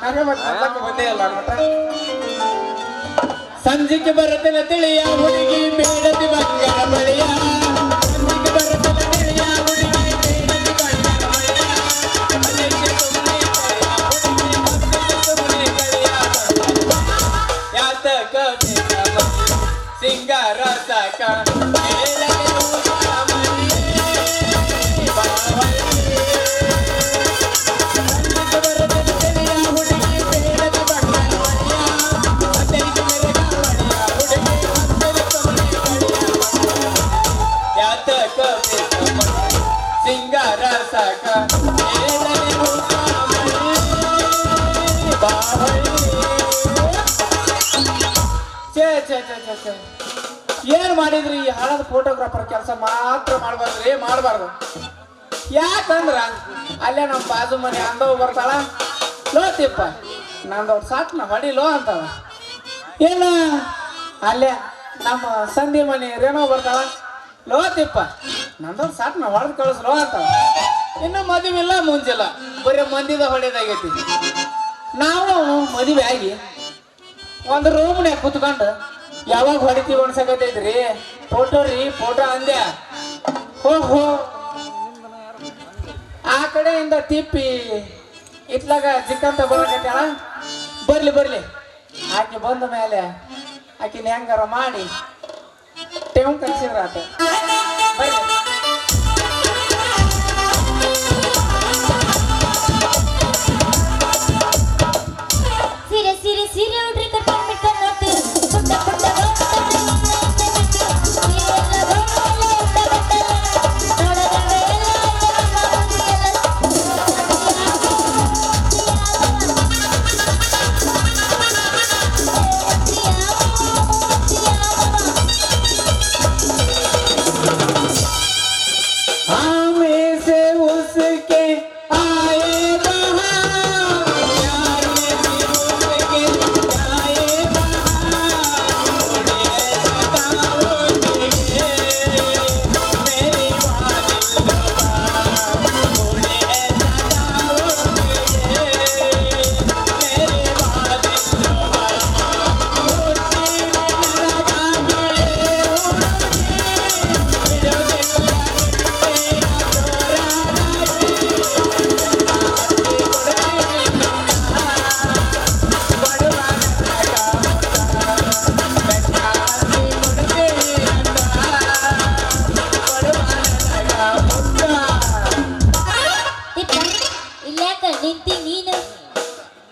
ಹಾಗೆ ಮತ್ತೆ ಬಂದೇ ಇಲ್ಲ ಮಟ ಸಂಜಿಗೆ ಬರುತ್ತಲ ತಿಳಿಯ ಹುಡುಗಿ ಬೇಡದಿ ಬಂಗಾರ ಬಳಿಯ ಸಂಜಿಗೆ ಬರುತ್ತಲ ತಿಳಿಯ ಹುಡುಗಿ ಬೇಡದಿ ಬಂಗಾರ ಬಳಿಯ ಅದಕ್ಕೆ ಸುಮ್ಮನೆ ಕಳಿಯ ಯಾತಕ ಸಿಂಗಾರ ಸಾಕ ಸಿಂಗಾರ ಸಾಕ ಏನ್ ಮಾಡಿದ್ರಿ ಈ ಹಳದ ಫೋಟೋಗ್ರಾಫರ್ ಕೆಲಸ ಮಾತ್ರ ಮಾಡಬಾರ್ದು ಯಾಕಂದ್ರ ಅಲ್ಲೇ ನಮ್ಮ ಬಾಜು ಮನೆ ಅಂದವ್ ಬರ್ತಾಳ ಲೋ ತಿಪ್ಪ ನಂದವ್ರ ಸಾಕ್ನ ಹೊಡಿಲೋ ಅಂತಾಳ ಏನ ಅಲ್ಲೇ ನಮ್ಮ ಸಂಧಿ ಮನೆ ರೇಣೋ ಬರ್ತಾಳ ಲೋ ತಿಪ್ಪ ನಂದವ್ರ ಸಾಕ್ನ ಹೊಡೆದು ಕಳಿಸ್ಲೋ ಅಂತಾಳ ಇನ್ನು ಮದುವಿಲ್ಲ ಮುಂಜಿಲ್ಲ ಬರೀ ಮಂದಿದ ಹೊಡೆದಾಗೈತಿ ನಾವು ಮದುವೆ ಆಗಿ ಒಂದು ರೂಮ್ನ್ಯಾಗ ಕುತ್ಕೊಂಡು ಯಾವಾಗ ಹೊಡಿತೀವಿ ಅನ್ಸಕತ್ತೈತ್ರಿ ಫೋಟೋ ಅಂದ್ಯ ಹೋ ಆ ಕಡೆಯಿಂದ ತಿಪ್ಪಿ ಇತ್ಲಾಗ ಜಿಕ್ಕಂತ ಬರಕತ್ತಾಳ ಬರ್ಲಿ ಆಕೆ ಬಂದ ಮೇಲೆ ಆಕಿನ ಹೆಂಗಾರ ಮಾಡಿ ಟೇವ್ ಕಲ್ಸಿದ್ರ ಆತ ಬರ್ಲಿ ಸೀರೆ ಉಡ್ರಿ ಕಟ್ಕೊಂಡ್ ಬಿಟ್ಕೊಂಡ್ ನೋಡ್ತೀರಿ ಪುಟ್ಟ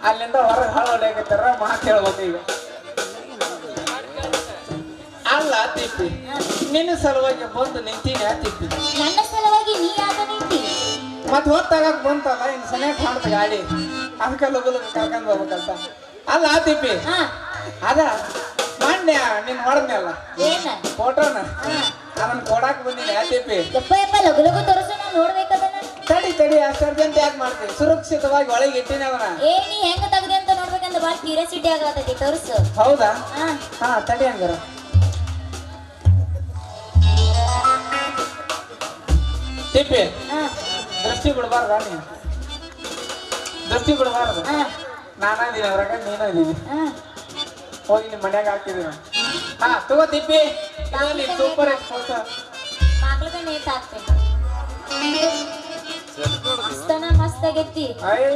ಅಲ್ಲಿಂದ ಹೊರಗೆ ಹಾಳಾಗತ್ತಾರ ಮಾತು ಹೇಳ್ಬೇಕು ಈಗ ಅಲ್ಲ ತಿಪ್ಪಿ ನಿನ್ನ ಸಲುವಾಗಿ ಬಂದು ನಿಂತೀನಿ ತಿಪ್ಪಿ ನನ್ನ ಸಲುವಾಗಿ ನೀ ಯಾಕ ನಿಂತಿ ಮತ್ತೆ ಹೊತ್ತಾಗಕ್ ಬಂತಲ್ಲ ಇನ್ ಸನಿಯಾಗ ಕಾಣ್ತ ಗಾಡಿ ಅದಕ್ಕೆ ಲಗು ಕರ್ಕೊಂಡ್ ಬರ್ಬೇಕಂತ ಅಲ್ಲ ತಿಪ್ಪಿ ಅದ ಮಾನ್ಯ ನೀನ್ ಹೊಡೆದ್ನಲ್ಲ ಏನ ಫೋಟೋನ ಅದನ್ನ ಕೊಡಾಕ್ ಬಂದಿನಿ ತಿಪ್ಪಿ ಯಪ್ಪ ಲಗು ತೋರಿಸು ನಾನು ನೋಡ್ಬೇಕದನ್ನ ತಡಿ ಅಷ್ಟು ಅರ್ಜೆಂಟ್ ಯಾಕೆ ಮಾಡ್ತೀನಿ ಸುರಕ್ಷಿತವಾಗಿ ಒಳಗೆ ಇಟ್ಟಿನಿ ಅದನ್ನ ನೀ ಹೆಂಗ ತಗದಿ ಅಂತ ನೋಡ್ಬೇಕಂತ ಬಾಳ ಕ್ಯೂರಿಯಾಸಿಟಿ ಆಗತೈತಿ ತೋರಿಸು ಹೌದಾ ಹಾ ತಡಿ ಹಂಗಾರ ತಿಪ್ಪಿ ದೃಷ್ಟಿ ಬಿಡಬಾರ್ದ ನೀನು ದೃಷ್ಟಿ ಬಿಡಬಾರ್ದು ನಾನಿದ್ದೀನಿ ಅವ್ರಾಗ ನೀನು ಇದೀನಿ ಹೋಗಿ ನಿಮ್ಮ ಮನ್ಯಾಗ ಹಾಕಿದೀನಿ ಹಾ ತಗೋ ತಿಪ್ಪಿ ಸೂಪರ್ ಫೋಟೋ ಮಗ್ಳಗ ನೇತ್ ಹಾಕ್ತೇನೆ ಮಸ್ತ್ ಆಗೈತಿ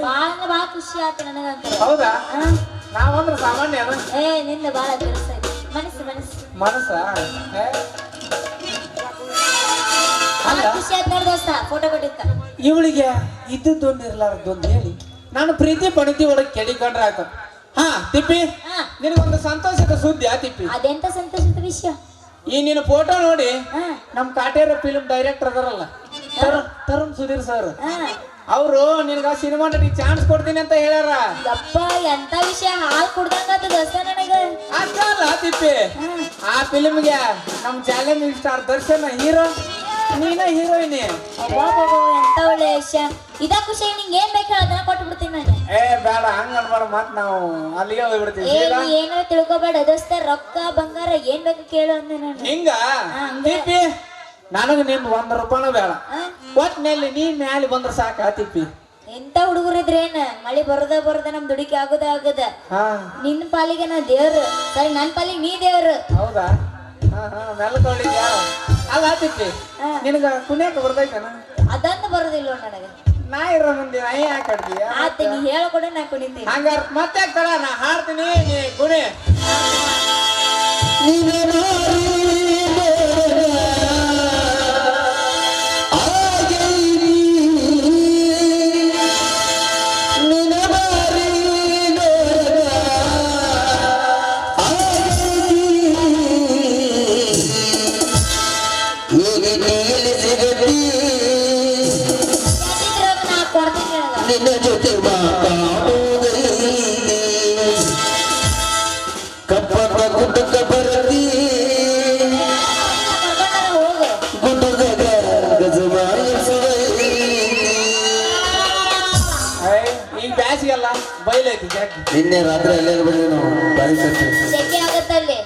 ಬಾಳ ಖುಷಿ ಆಯ್ತು ನನಗಂತ ಹೌದಾ ನಾವಂದ್ರ ಸಾಮಾನ್ಯ ನಿಂದ ಬಾಳ ತಿಳಿಸ್ತೈತಿ ಮನಸ್ಸ ಖುಷಿ ಆಯ್ತು ನೋಡ್ ದೋಸ್ತ ಫೋಟೋ ಕೊಟ್ಟಿತ್ತ ಇವಳಿಗೆ ಇದ್ದದ್ದೊಂದು ಇರ್ಲಾರ್ದೊಂದು ಹೇಳಿ ನಾನು ಪ್ರೀತಿ ಪಣಿತಿ ಒಳಗೆ ಕೆಡಿಕೊಂಡ್ರೆ ಆಯ್ತು ಹಾ ತಿಪ್ಪಿ ನಿನಗೊಂದು ಸಂತೋಷದ ಸುದ್ದಿ ತಿಪ್ಪಿ ಅದೆಂತ ಸಂತೋಷದ ವಿಷಯ ಈ ನಿನ್ನ ಫೋಟೋ ನೋಡಿ ನಮ್ ಕಾಟೇರ ಫಿಲ್ಮ್ ಡೈರೆಕ್ಟರ್ ಅದರಲ್ಲ ತರುಣ್ ಸುಧೀರ್ ಸರ್ ಅವರು ನಿನ್ಗ ಸಿನಿಮಾ ನಟಿ ಚಾನ್ಸ್ ಕೊಡ್ತೀನಿ ಅಂತ ಹೇಳ್ಯಾರ ಯಪ್ಪ ಎಂತ ವಿಷಯ ಹಾಲ್ ಕುಡ್ದಂಗ ದೋಸ್ತ ನನಗ ಅಲ್ಲ ತಿಪ್ಪಿ ಆ ಫಿಲ್ಮ್ಗೆ ನಮ್ ಚಾಲೆಂಜ್ ಸ್ಟಾರ್ ದರ್ಶನ್ ಹೀರೋ ನೀನ ಹೀರೋಯಿನಿ ಎಂತ ಒಳ್ಳೆ ವಿಷಯ ಇದ ಖುಷಿ ನಿಂಗೆ ಏನ್ ಬೇಕು ಅದನ್ನ ಕೊಟ್ಟು ಬಿಡ್ತೀನಿ ನಾನು ಬೇಡ ಹಂಗ ಅನ್ಬಾರ ಮತ್ ನಾವು ಅಲ್ಲಿಗೆ ಹೋಗ್ಬಿಡ್ತೀವಿ ಏನಾರ ತಿಳ್ಕೊಬೇಡ ದೋಸ್ತ ರೊಕ್ಕ ಬಂಗಾರ ಏನ್ ಬೇಕು ಕೇಳು ಅಂದೆ ನಾನು ಹಿಂಗ ನನಗ ನಿನ್ 1 ರೂಪಾಯಿನೂ ಬೇಡ ಒಟ್ನಲ್ಲಿ ನೀ ಮ್ಯಾಲೆ ಬಂದ್ರ ಸಾಕ ತಿಪ್ಪಿ ಎಂತ ಹುಡುಗರಿದ್ರೇನ ಮಳಿ ಬರದ ನಮ್ ದುಡಿಕೆ ಆಗದ ಹಾ ನಿನ್ನ ಪಾಲಿಗೆ ನಾ ದೇವ್ರು ಸರಿ ನನ್ ಪಾಲಿಗೆ ನೀ ದೇವ್ರು. ಹೌದಾ ಮೆಲ್ಕೊಂಡಿದ್ಯಾ ಅಲ್ಲ ಆತಿತ್ತಿ ಹಾ. ನಿನಗ ಕುಣಿಯಕ್ಕೆ ಬರ್ತೈತನ ಅದಂತ ಬರೋದಿಲ್ಲ ನನಗೆ. ನಾ ಇರೋ ಮುಂದೆ ನಾ ಯಾಕೆ ಆಡ್ತೀಯ ಆತ ನೀ ಹೇಳ್ಕೊಡ ನಾ ಕುಣಿತೀನಿ. ಹಂಗಾರ ಮತ್ತೆ ತರ ನಾ ಹಾಡ್ತೀನಿ ನೀ ಗುಣಿ ಯಾಕಿದ್ರಾಗ ನಾ ಕೊಡ್ತೀನಿ ನಿನಗ. ನಿನ್ನ ಜೊತೆ ಮಾತಾಡುವುದೈತಿ ಕಪ್ಪತ್ತ ಗುಡ್ಡಕ್ಕ ಬರದಿ ಕರ್ಕೊಂಡಾರ ಹೋಗು. ಗುಡ್ಡದಾಗ ಗಜಮಾಯಿಸುವೈತಿ ಈಗ ಬ್ಯಾಸಿಗೆಲ್ಲ ಬೈಲೈತಿ ಜಾಸ್ತಿ ನಿನ್ನೆ ರಾತ್ರಿ ಅಲ್ಲೇ ಬಂದ್ವಿ ನಾವು ಬಾರಿ ಸತ್ತಿ ಸೆಕೆ ಆಗತ್ತಲ್ಲಿ.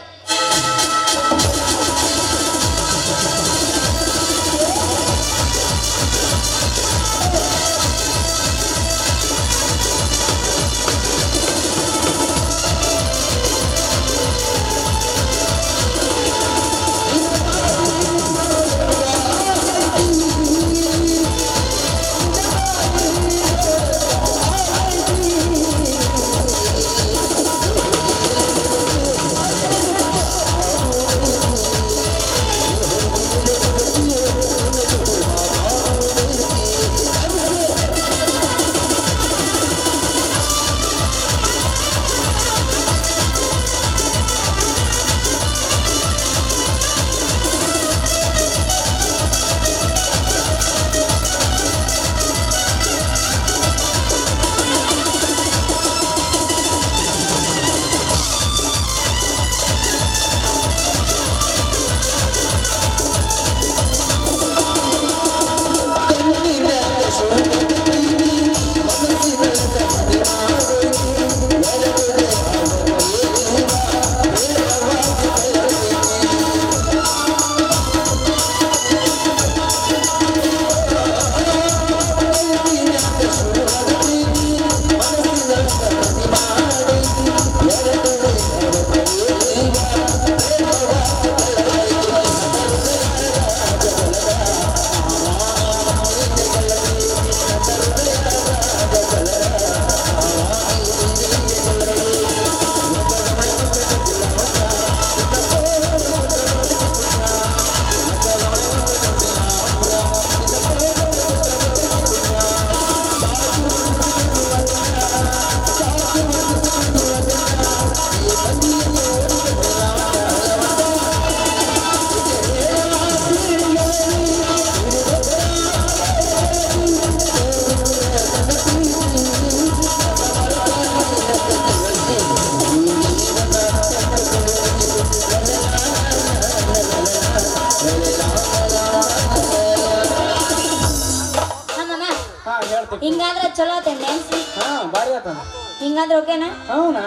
ಹಿಂಗಾದ್ರೆ ಚಲೋ ಆತ ನೆನ್ಸಿ. ಹಾ ಭಾರಿ ಆತನ ಹಿಂಗಾದ್ರೆ ಓಕೆನಾ? ಹೌನಾ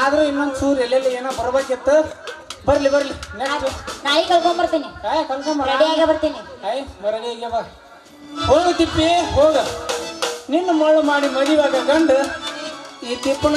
ಆದ್ರೂ ಇನ್ನೊಂದ್ ಚೂರು ಎಲ್ಲೆಲ್ಲಿ ಏನೋ ಬರ್ಬೇಕಿತ್ತು ಬರ್ಲಿ ನೆಕ್ಸ್ಟ್ ನಾಯಿ ಕಳ್ಕೊಂಬರ್ತೀನಿ. ಕಲ್ಕೊಂಬರ ರೆಡಿ ಆಗಿ ಬರ್ತೀನಿ. ರೆಡಿ ಆಗ್ಯ ಬಾ ಹೋಗು ತಿಪ್ಪಿ ಹೋಗ ನಿನ್ನ ಮಳ್ಳು ಮಾಡಿ ಮದುವಾಗ ಗಂಡು ಈ ತಿಪ್ಪನ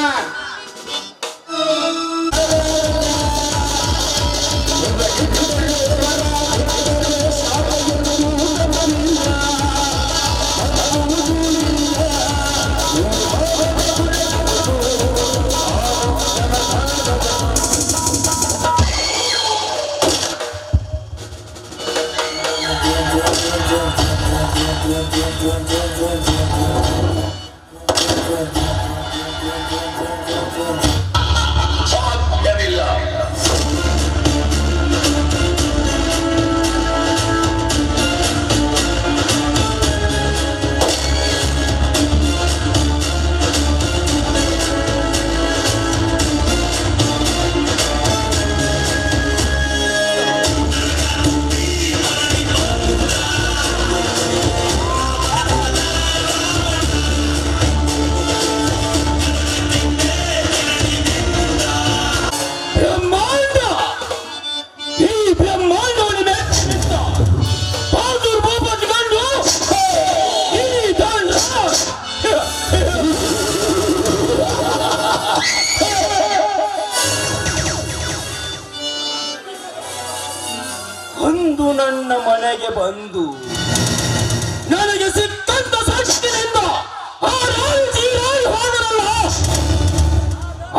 ನನ್ನ ಮನೆಗೆ ಬಂದು ನನಗೆ ಸಿಕ್ಕಂತ ಶಕ್ತಿಯಿಂದ ಆ ರಾಜಿ ಹೋದರಲ್ಲ,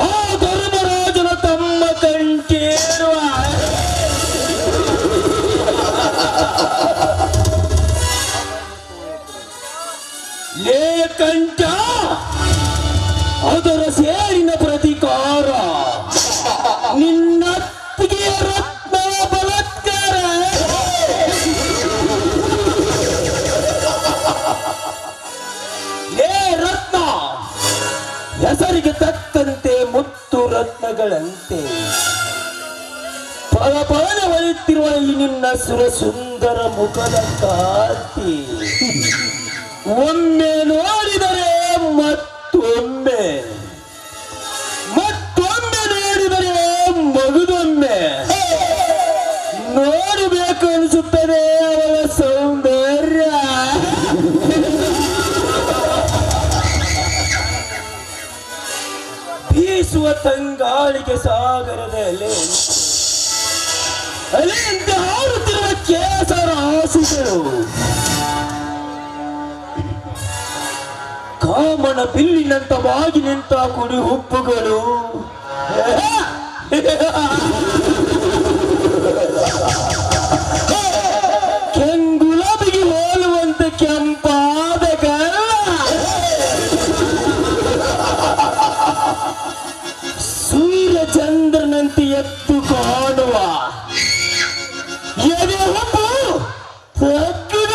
ಆ ಧರ್ಮರಾಜನ ತಮ್ಮ ಕಂಠೇರುವ ಲೇ ಕಂಠ, ಅದರ ಸೇರಿನ ಪ್ರತಿಕಾರ ನಿನ್ನತ್ತಿಗೆ ರತ್ನ ಬಲತ್ಕಾರ. ಲೇ ರತ್ನ, ಹೆಸರಿಗೆ ತಕ್ಕಂತೆ ಮುತ್ತು ರತ್ನಗಳಂತೆ ಪದ ಪದ ಹೊಳೆಯುತ್ತಿರುವ ಈ ನಿನ್ನ ಸುರಸುಂದರ ಮುಖದ ಕಾಂತಿ ಒಮ್ಮೆ ನೋಡಿದರೆ ಮತ್ತೊಮ್ಮೆ, ಮತ್ತೊಮ್ಮೆ ನೋಡಿದರೆ ಮಗದೊಮ್ಮೆ ನೋಡಬೇಕು ಅನಿಸುತ್ತದೆ ಅವಳ ಸೌಂದರ್ಯ. ಬೀಸುವ ತಂಗಾಳಿಗೆ ಸಾಗರದ ಅಲೆಯಂತೆ ಹಾರುತ್ತಿರುವ ಕೇಸರ ಆಸೆಗಳು, ಕಾಮನ ಬಿಲ್ಲಿನಂತವಾಗಿ ನಿಂತ ಕುಡಿ ಹುಪ್ಪುಗಳು, ಕೆಂಗುಲಾಬಿಗೆ ಹೋಲುವಂತೆ ಕೆಂಪಾದ ಗಲ್ಲ, ಸೂರ್ಯ ಚಂದ್ರನಂತೆ ಎತ್ತು ಕಾಣುವ ಎದೆ ಹುಬ್ಬು ತಗ್ಗಿದ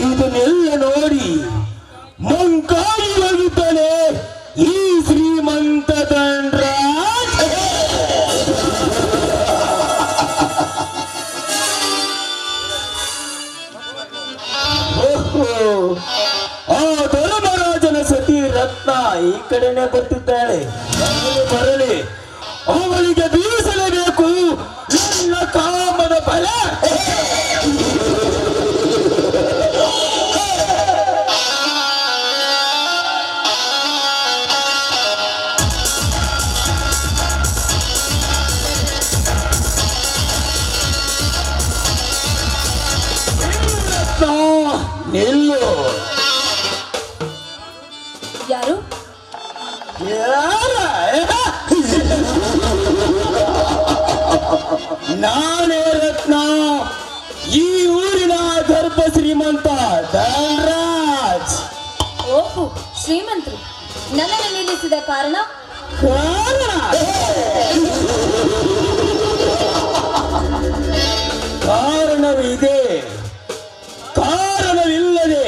ಇದನ್ನೆಲ್ಲ ನೋಡಿ ಮಂಕಾಗಿ ಹೋಗುತ್ತಾನೆ ಈ ಶ್ರೀಮಂತ ಧನರಾಜ್. ಆ ಧರ್ಮರಾಜನ ಸತಿ ರತ್ನ ಈ ಕಡೆನೆ ಬರ್ತಿದ್ದಾಳೆ. ಬರಲಿ, ಅವಳಿಗೆ ಬೀಸಲೇಬೇಕು ನನ್ನ ಕಾಮದ ಬಲ. ನಿಲ್ಲು. ಯಾರು? ನಾನೇ ರತ್ನ, ಈ ಊರಿನ ಗರ್ಭ ಶ್ರೀಮಂತ ಧನರಾಜ್. ಓಹೋ, ಶ್ರೀಮಂತರು. ನನ್ನನ್ನು ನಿಲ್ಲಿಸಿದ ಕಾರಣ? ಕಾರಣವಿದೆ, ಕಾರಣವಿಲ್ಲದೆ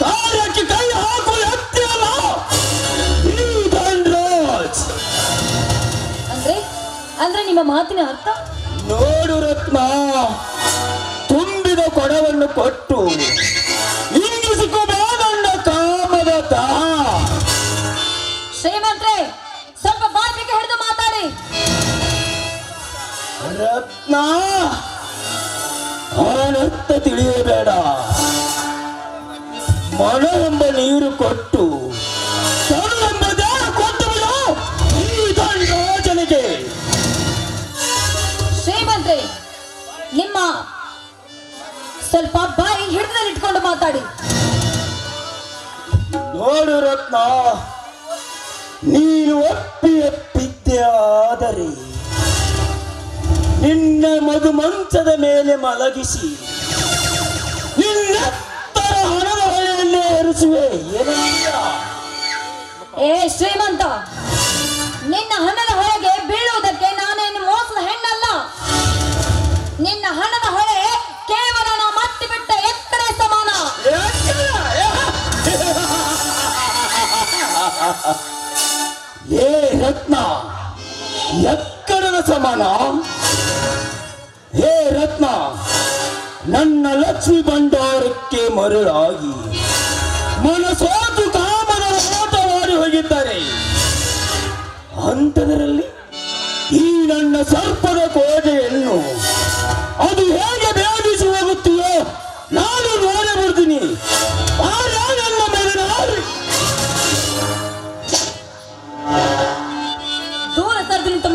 ಕಾರ್ಯಕ್ಕೆ ಕೈ ಹಾಕುವ ಹತ್ತಿರಲ್ಲ ಈ ಧನರಾಜ್. ಅಂದ್ರೆ ನಿಮ್ಮ ಮಾತಿನ ಅರ್ಥ? ನೋಡು ರತ್ನ, ತುಂಬಿದ ಕೊಡವನ್ನು ಕೊಟ್ಟು ಇಂಗಿಸಿಕೋಬೇಡ ಕಾಮದ ದಾಹ. ಶ್ರೀಮಂತ್ರೆ, ಸ್ವಲ್ಪ ಬಾಜಿಗೆ ಹಿಡಿದು ಮಾತಾಡಿ. ರತ್ನ, ಅವನತ್ತ ತಿಳಿಯಬೇಡ. ಮನ ಎಂಬ ನೀರು ಕೊಟ್ಟು ಎಂಬ ದಾಹ ಕೊಟ್ಟು ಬಿಡು ಈ ಧನರಾಜನಿಗೆ. ಶ್ರೀಮಂತ್ರೆ, ನಿಮ್ಮ ಸ್ವಲ್ಪ ಬಾಯಿ ಹಿಡಿದಲ್ಲಿ ಇಟ್ಕೊಂಡು ಮಾತಾಡಿ. ನೋಡು ರತ್ನ, ನೀನು ಒಪ್ಪಿದ್ದೆ ಆದರೆ ನಿನ್ನ ಮಧು ಮಂಚದ ಮೇಲೆ ಮಲಗಿಸಿ ನಿನ್ನೆತ್ತರ ಹಣದ ಹೊಳೆಯಲ್ಲೇ ಏರಿಸುವೆ. ಏನಲ್ಲ ಏ ಶ್ರೀಮಂತ, ನಿನ್ನ ಹಣದ ಹೊಳೆಗೆ ಬೀಳುವುದಕ್ಕೆ ನಾನೇನು ಮೋಸದ ಹೆಣ್ಣಲ್ಲ. ನಿನ್ನ ಹಣದ ಹೊಳೆ ಕೇವಲ ನಾ ಮತ್ತಿ ಬಿಟ್ಟ ಎಕ್ಕಡೆ ಸಮಾನ. ಏ ರತ್ನ, ಎಕ್ಕಡದ ಸಮಾನ? ಹೇ ರತ್ನ, ನನ್ನ ಲಕ್ಷ್ಮಿ ಭಂಡಾರಕ್ಕೆ ಮರಳಾಗಿ ಮನಸೋತು ಕಾಮನ ಓಟವಾಡಿ ಹೋಗಿದ್ದಾರೆ. ಅಂಥದರಲ್ಲಿ ಈ ನನ್ನ ಸರ್ಪದ ಕೋಟೆಯನ್ನು ಅದು ಹೇಗೆ ಭೇದಿಸಿ ಹೋಗುತ್ತೀಯೋ ನಾನು ನೋಡೇ ಬರ್ತೀನಿ. ನನ್ನ ಮೇಲೆ ದೂರ ಸರಿದು ನಿಂತು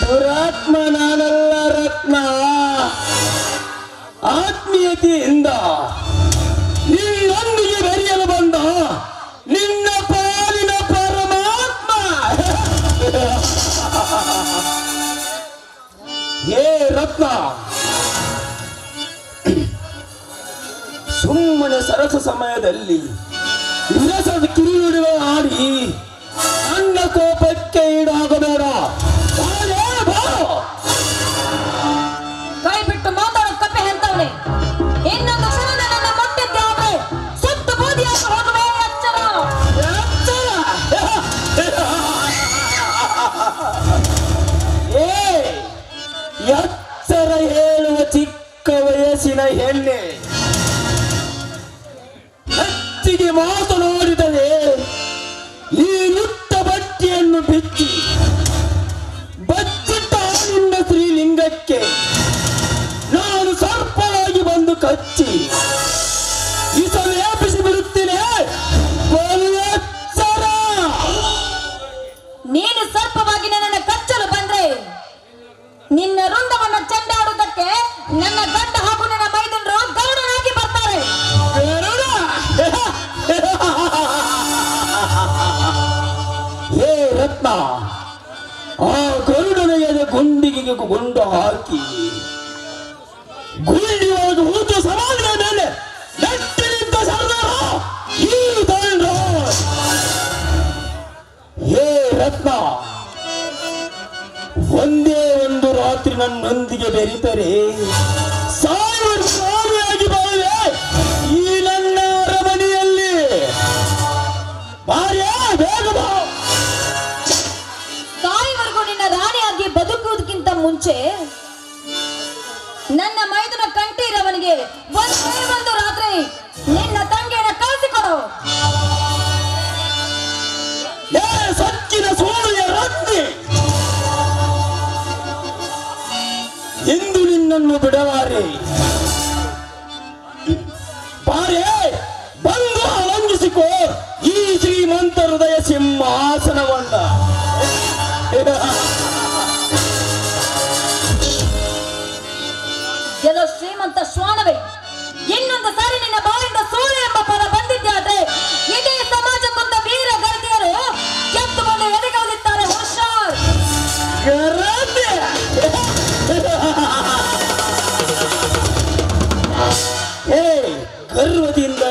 ದುರಾತ್ಮ ನಾನಲ್ಲ ರತ್ನ. ಆತ್ಮೀಯತೆಯಿಂದ ನಿನ್ನೊಂದಿಗೆ ಬೆರೆಯಲು ಬಂದ ನಿನ್ನ ಪಾಲಿನ ಪರಮಾತ್ಮ. ಏ ರತ್ನ, ಸುಮ್ಮನೆ ಸರಸ ಸಮಯದಲ್ಲಿ ವಿರಸದ ಕಿರುಡುವ ಆಡಿ ನನ್ನ ಕೋಪಕ್ಕೆ ಈಡಾಗಬೇಡ. ಕೈ ಬಿಟ್ಟು ಮಾತಾಡೋ ಕಪ್ಪೆ ಹೆಂತವನೆ. ಇನ್ನೊಂದು ಕ್ಷಣ ನನ್ನ ಮೊಟ್ಟಿದ್ದಾದ್ರೆ ಸುತ್ತು ಬೂದಿಯಾಗಿ ಹೋಗುವೆ. ಎಚ್ಚರ ಹೇಳುವ ಚಿಕ್ಕ ವಯಸ್ಸಿನ ಹೆಣ್ಣೆ, ಹೆಚ್ಚಿಗೆ ಮಾತನಾಡಿದರೆ ಈ ನುಟ್ಟ ಬಟ್ಟೆಯನ್ನು ಬಿಚ್ಚಿ ಬಚ್ಚಿಟ್ಟ ನಿನ್ನ ಶ್ರೀಲಿಂಗಕ್ಕೆ ನಾನು ಸರ್ಪವಾಗಿ ಬಂದು ಕಚ್ಚಿ ಲೇಪಿಸಿ ಬಿಡುತ್ತೇನೆ. ಎಚ್ಚರ. ನೀನು ಸರ್ಪವಾಗಿ ನನ್ನನ್ನು ಕಚ್ಚಲು ಬಂದ್ರೆ ನಿನ್ನ ರುಂಡವನ್ನು ಚೆಂಡಾಡುವುದಕ್ಕೆ ನನ್ನ ಗಂಡ ಹಾಗೂ ನನ್ನ ಮೈದುನರು ಗರುಡನಾಗಿ ಬರ್ತಾರೆ. ಹೇ ರತ್ನ, ಆ ಗರುಡನ ಎದೆ ಗುಂಡಿಗೆ ಗುಂಡು ಹಾಕಿ ಗುಂಡಿಯಾಗಿ ಊಟ ಸಮಾಜದ ಮೇಲೆ ನೆಟ್ಟಿ ನಿಂತ ಸರ್ದಾರ ಈ ದಂಡ. ಹೇ ರತ್ನ, ಒಂದೇ ಒಂದು ರಾತ್ರಿ ನನ್ನೊಂದಿಗೆ ಬೆರೆತರೆ ಸಾವಿರ ಸಾವಿರಾಗಿ ಬಾಳುವೆ ಈ ನನ್ನ ಅರಮನೆಯಲ್ಲಿ. ಬಾರ್ಯಾ, ಬೇಗ ಬಾ. ಸಾಯಿವರೆಗೂ ನಿನ್ನ ರಾಣಿಯಾಗಿ ಬದುಕುವುದಕ್ಕಿಂತ ಮುಂಚೆ ನನ್ನ ಮೈದುನ ಕಂಠೀರವನಿಗೆ ಒಂದು ರಾತ್ರಿ ನಿನ್ನ ತಂಗಿಯನ್ನು ಕಳಿಸಿಕೊಡು. ಏ ಸಚ್ಚಿನ ಸೂರ್ಯ ರತ್ನಿ, ಎಂದು ನಿನ್ನನ್ನು ಬಿಡಲಾರೆ. ಬಾರೇ, ಬಂದು ಆಲಂಗಿಸಿಕೋ ಈ ಶ್ರೀಮಂತ ಹೃದಯ ಸಿಂಹಾಸನವನ್ನ. ಎಲ್ಲೋ ಶ್ರೀಮಂತ ಶ್ವಾನವೇ, ಇನ್ನೊಂದು ಸಾರಿ ನಿನ್ನ ಬಾಯಿಂದ ಸೂರ್ಯ ಎಂಬ ಪದ ಬಂದಿದ್ದಾದ್ರೆ ಇಡೀ ಸಮಾಜಕ್ಕೊಂದ ವೀರ ಗರ್ದಿಯರು ಎತ್ತುಕೊಂಡು ಎದೆಗೌದಿದ್ದಾರೆ. ಹುಷಾರ್. ಹೇ, ಗರ್ವದಿಂದ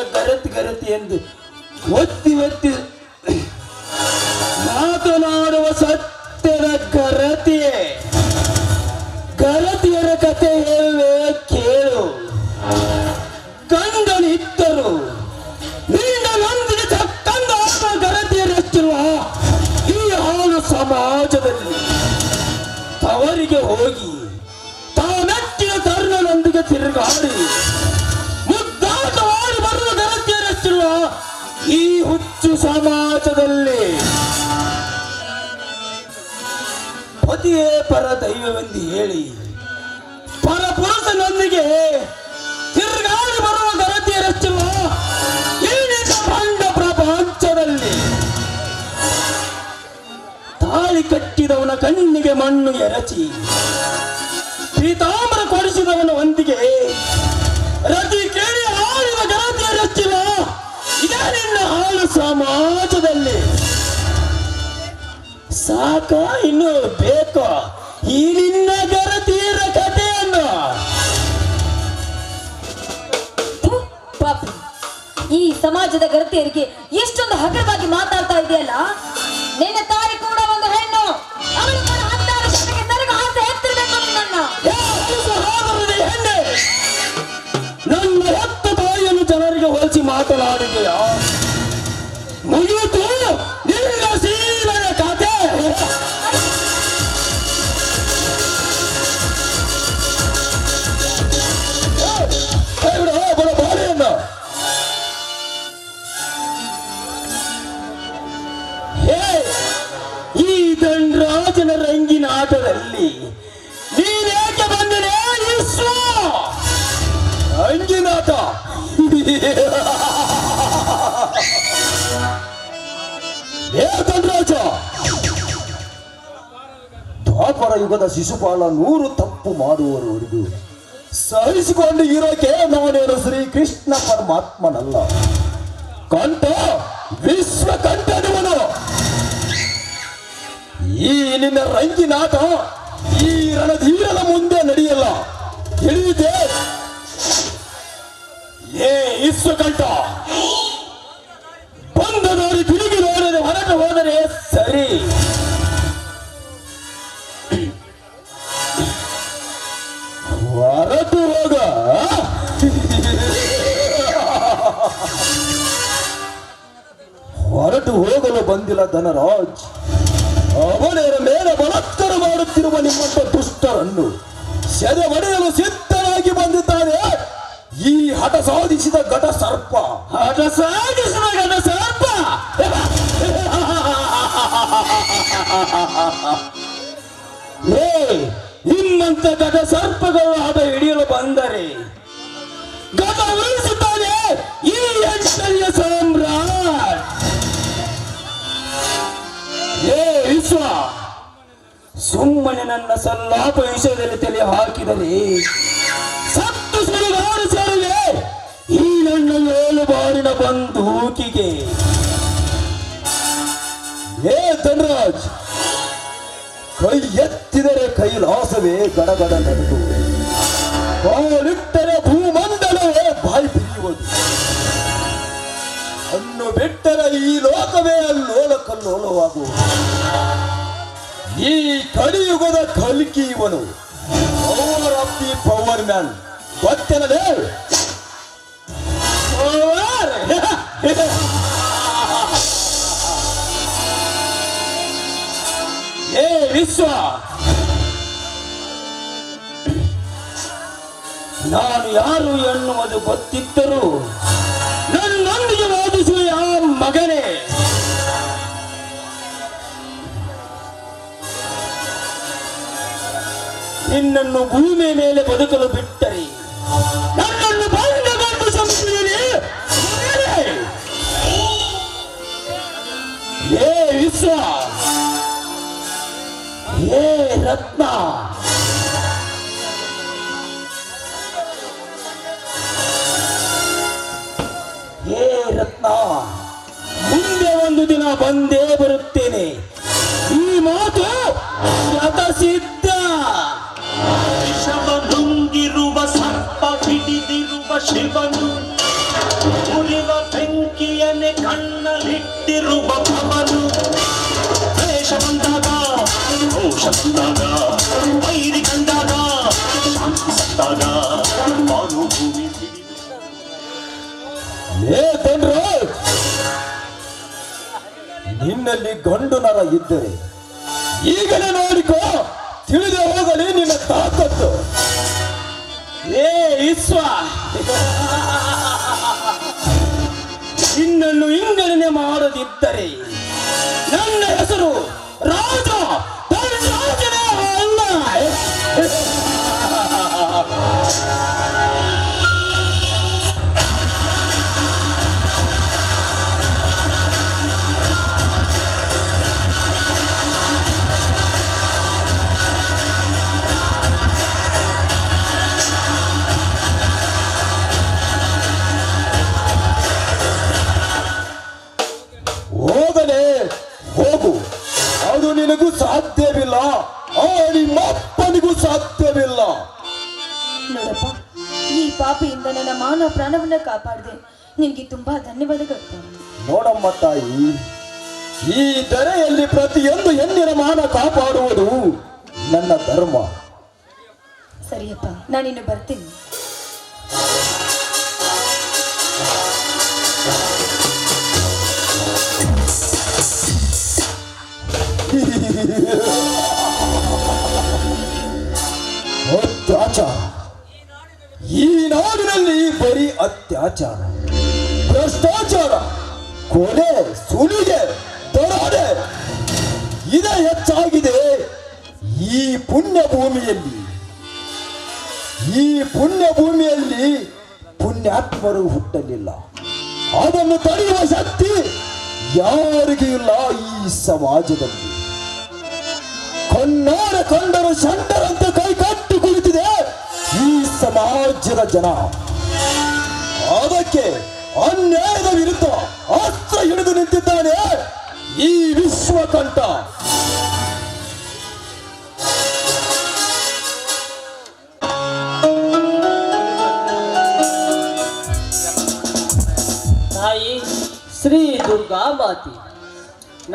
ಗರತಿ ಎಂದು ಒತ್ತಿ ಒತ್ತಿ ಮಾತನಾಡುವ ಸತ್ಯದ ಗರತಿಯೇ. ಗರತಿಯರ ಕಥೆ ಹೇಳುವೆ ಕೇಳು. ಗಂಡನಿದ್ದರು ನಿನ್ನೊಂದಿಗೆ ಚಕ್ಕಂದ ಗರತಿಯರೆಷ್ಟಿರುವ ಈ ಹಾಳು ಸಮಾಜದಲ್ಲಿ ತವರಿಗೆ ಹೋಗಿ ತಾನೆಚ್ಚಿನ ತರುಣನೊಂದಿಗೆ ತಿರುಗಾಡಿ ಮುದ್ದಾಟವಾಗಿ ಬರುವ ಗರತಿಯರೆಷ್ಟಿರುವ ಈ ಹುಚ್ಚು ಸಮಾಜದಲ್ಲಿ ಪತಿಯೇ ಪರ ದೈವವೆಂದು ಹೇಳಿ ಪರಪುರುಷನೊಂದಿಗೆ ತಿರುಗಾಡಿ ಬರುವ ಗರತಿಯರೆಷ್ಟಿರುವ ಈ ನಿಜ ಭಂಡ ಪ್ರಪಂಚದಲ್ಲಿ ತಾಳಿ ಕಟ್ಟಿದವನ ಕಣ್ಣಿಗೆ ಮಣ್ಣು ಎರಚಿ ಪೀತಾಂಬರ ಕೊಡಿಸಿದವನ ಒಂದಿಗೆ ರತಿ ಕೇಳಿ ಆಳಿದ ಗರತಿಯರೆಷ್ಟಿಲ್ಲ ಇದೇ ನಿನ್ನ ಹಾಳು ಸಮಾಜದಲ್ಲಿ. ಸಾಕ, ಇನ್ನು ಬೇಕೋ ಈ ನಿನ್ನ ಗರತಿಯರ ಕಥೆಯನ್ನು? ಪಾಪಿ, ಈ ಸಮಾಜದ ಗರತಿಯರಿಗೆ ಎಷ್ಟೊಂದು ಹಗರವಾಗಿ ಮಾತಾಡ್ತಾ ಇದೆಯಲ್ಲ. ನಿನ್ನ ತಾಯಿ ಕೂಡ ಒಂದು ಹೆಣ್ಣು, ಅವಳು ಕೂಡ 16 ಜನಕ್ಕೆ ಸರಿಗ ಹಾಸೆ ಎತ್ತಿರಬೇಕು ನಿನ್ನನ್ನ. ಹೆಣ್ಣೆ, ನನ್ನ ಹೆತ್ತ ತಾಯಿಯನ್ನು ಜನರಿಗೆ ಹೋಲಿಸಿ ಮಾತನಾಡಿದೆಯಾ? ಮುಗಿಯಿತು ನಿನ್ನ ಸೀಲೆಯ ಕಥೆ. ಈ ದಂಡರಾಜನ ರಂಗಿನ ಆಟದಲ್ಲಿ ನೀನೇಕೆ ಬಂದನೆ ವಿಶ್ವ ರಂಗಿನಾಟ? ಧನರಾಜ, ದ್ವಾಪರ ಯುಗದ ಶಿಶುಪಾಲ 100 ತಪ್ಪು ಮಾಡುವವರೆಗೂ ಸಹಿಸಿಕೊಂಡು ಇರೋಕೆ ನಾನೇನು ಶ್ರೀಕೃಷ್ಣ ಪರಮಾತ್ಮನಲ್ಲ. ಕಂಠ ವಿಶ್ವಕಂಠನವನು. ಈ ನಿನ್ನ ರಂಗಿನಾಟ ಈ ರಣಧೀರನ ಮುಂದೆ ನಡೆಯಲ್ಲ. ತಿಳಿಯುತ್ತೆ? ಏ ವಿಶ್ವಕಂಠ, ಬಂದ ನೋಡಿ ತಿರುಗಿ ನೋಡದೆ ಹೊರಟು ಹೋದರೆ ಸರಿ. ಹೊರಟು ಹೋಗ. ಹೊರಟು ಹೋಗಲು ಬಂದಿಲ್ಲ ಧನರಾಜ್. ಅವನೇರ ಮೇಲೆ ಬಲಾತ್ಕಾರ ಮಾಡುತ್ತಿರುವ ನಿಮ್ಮಂತ ದುಷ್ಟರನ್ನು ಸೆದೆ ಹೊಡೆಯಲು ಸಿದ್ಧರಾಗಿ ಬಂದಿದ್ದಾನೆ ಈ ಹಠ ಸಾಧಿಸಿದ ಘಟ ಸರ್ಪ. ಹಠ ಸಾಧಿಸಿದ ಘಟ ಸರ್ಪ. ನಿಮ್ಮಂತ ಘಟ ಸರ್ಪಗಳು ಹಠ ಹಿಡಿಯಲು ಬಂದರೆ ಘಟ ಉಳಿಸುತ್ತಾನೆ ಈ ಐಶ್ವರ್ಯ ಸಾಮ್ರಾಟ್. ವಿಶ್ವ, ಸುಮ್ಮನೆ ನನ್ನ ಸಲ್ಲಾಪ ವಿಷಯದಲ್ಲಿ ತಲೆ ಹಾಕಿದರೆ ಸತ್ತು ಸುಡುಗಾಡು ಸೇರುವೆ ಈ ನನ್ನ 7 ಬಾರಿನ ಬಂದೂಕಿಗೆ. ಧನರಾಜ್, ಕೈ ಎತ್ತಿದರೆ ಕೈಲಾಸವೇ ಗಡಗಡ ನಡೆದು, ಕಾಲಿಟ್ಟರೆ ಭೂಮಂಡಲವೇ ಬಾಯಿ ಬಿರಿಯುವುದು, ಅನ್ನು ಬಿಟ್ಟರೆ ಈ ಲೋಕವೇ ಅಲ್ಲೋಲ ಕಲ್ಲೋಲವಾಗುವುದು. ಈ ಕಲಿಯುಗದ ಕಲ್ಕಿ ಇವನು. Power of the power man. ಗೊತ್ತೇನಲೇ? ಏ ವಿಶ್ವ, ನಾನು ಯಾರು ಎನ್ನುವುದು ಗೊತ್ತಿದ್ದರೂ ನನ್ನೊಂದಿಗೆ ವಾದಿಸುವ ಆ ಮಗನೇ. ನಿನ್ನನ್ನು ಭೂಮಿಯ ಮೇಲೆ ಬದುಕಲು ಬಿಟ್ಟರೆ ನನ್ನನ್ನು ಬಂಧಗೊಂಡು ಸಂಸ್ಕೃತಿ. ಏ ವಿಶ್ವ, ಏ ರತ್ನ, ಏ ರತ್ನ, ಮುಂದೆ ಒಂದು ದಿನ ಬಂದೇ ಬರುತ್ತೇನೆ. ಈ ಮಾತು ಶತಸಿದ್ಧ. ವಿಷವನುಂಗಿರುವ ಸರ್ಪ ಹಿಡಿದಿರುವ ಶಿವನು, ಉರಿವ ಬೆಂಕಿಯನ್ನೇ ಕಣ್ಣಲ್ಲಿಟ್ಟಿರುವ ಭವನು. ದ್ವೇಷ ಬಂದಾಗ, ರೋಷ ಬಂದಾಗ, ವೈರಿ ಕಂಡಾಗ, ಶಾಂತಿ ಸತ್ತಾಗ, ಮಾನುಭೂಮಿ ನಿನ್ನಲ್ಲಿ ಗಂಡು ನರ ಇದ್ದರೆ ಈಗಲೇ ನೋಡಿಕೋ, ತಿಳಿದು ಹೋಗಲಿ ನಿನ್ನ ತಾಕತ್ತು. ಏ ವಿಶ್ವ, ನಿನ್ನನ್ನು ಇಂಗಲನೆ ಮಾಡದಿದ್ದರೆ ನನ್ನ ಹೆಸರು ರಾಜ ರಾಜನೇ ಅಲ್ಲ. ಹೋಗಲೇ ಹೋಗು, ಅದು ನಿನಗೂ ಸಾಧ್ಯವಿಲ್ಲ, ಆ ನಿಮ್ಮಪ್ಪನಿಗೂ ಸಾಧ್ಯವಿಲ್ಲ. ನೋಡಪ್ಪ, ಈ ಪಾಪಿಯಿಂದ ನನ್ನ ಮಾನ ಪ್ರಾಣವನ್ನ ಕಾಪಾಡಿದೆ. ನಿನ್ಗೆ ತುಂಬಾ ಧನ್ಯವಾದಗಳು. ನೋಡಮ್ಮ ತಾಯಿ, ಈ ಧರೆಯಲ್ಲಿ ಪ್ರತಿಯೊಂದು ಹೆಣ್ಣಿನ ಮಾನ ಕಾಪಾಡುವುದು ನನ್ನ ಧರ್ಮ. ಸರಿಯಪ್ಪ, ನಾನಿನ್ನು ಬರ್ತೀನಿ. ಅತ್ಯಾಚಾರ, ಈ ನಾಡಿನಲ್ಲಿ ಬರೀ ಅತ್ಯಾಚಾರ, ಭ್ರಷ್ಟಾಚಾರ, ಕೊಲೆ, ಸುಲಿಗೆ, ದರೋಡೆ ಇದೇ ಹೆಚ್ಚಾಗಿದೆ ಈ ಪುಣ್ಯ ಭೂಮಿಯಲ್ಲಿ. ಈ ಪುಣ್ಯ ಭೂಮಿಯಲ್ಲಿ ಪುಣ್ಯಾತ್ಮರು ಹುಟ್ಟಲಿಲ್ಲ. ಅದನ್ನು ತಡೆಯುವ ಶಕ್ತಿ ಯಾರಿಗೂ ಇಲ್ಲ ಸಮಾಜದಲ್ಲಿ ಕಣ್ಣಾರ ಕಂಡರು ಶಂಟರಂತೆ ಕೈಕಟ್ಟಿ ಕುಳಿತಿದೆ ಈ ಸಮಾಜದ ಜನ. ಅದಕ್ಕೆ ಅನ್ಯಾಯದ ವಿರುದ್ಧ ಅಸ್ತ್ರ ಹಿಡಿದು ನಿಂತಿದ್ದಾನೆ ಈ ವಿಶ್ವಕಂಠ. ತಾಯಿ ಶ್ರೀ ದುರ್ಗಾ ಮಾತೆ,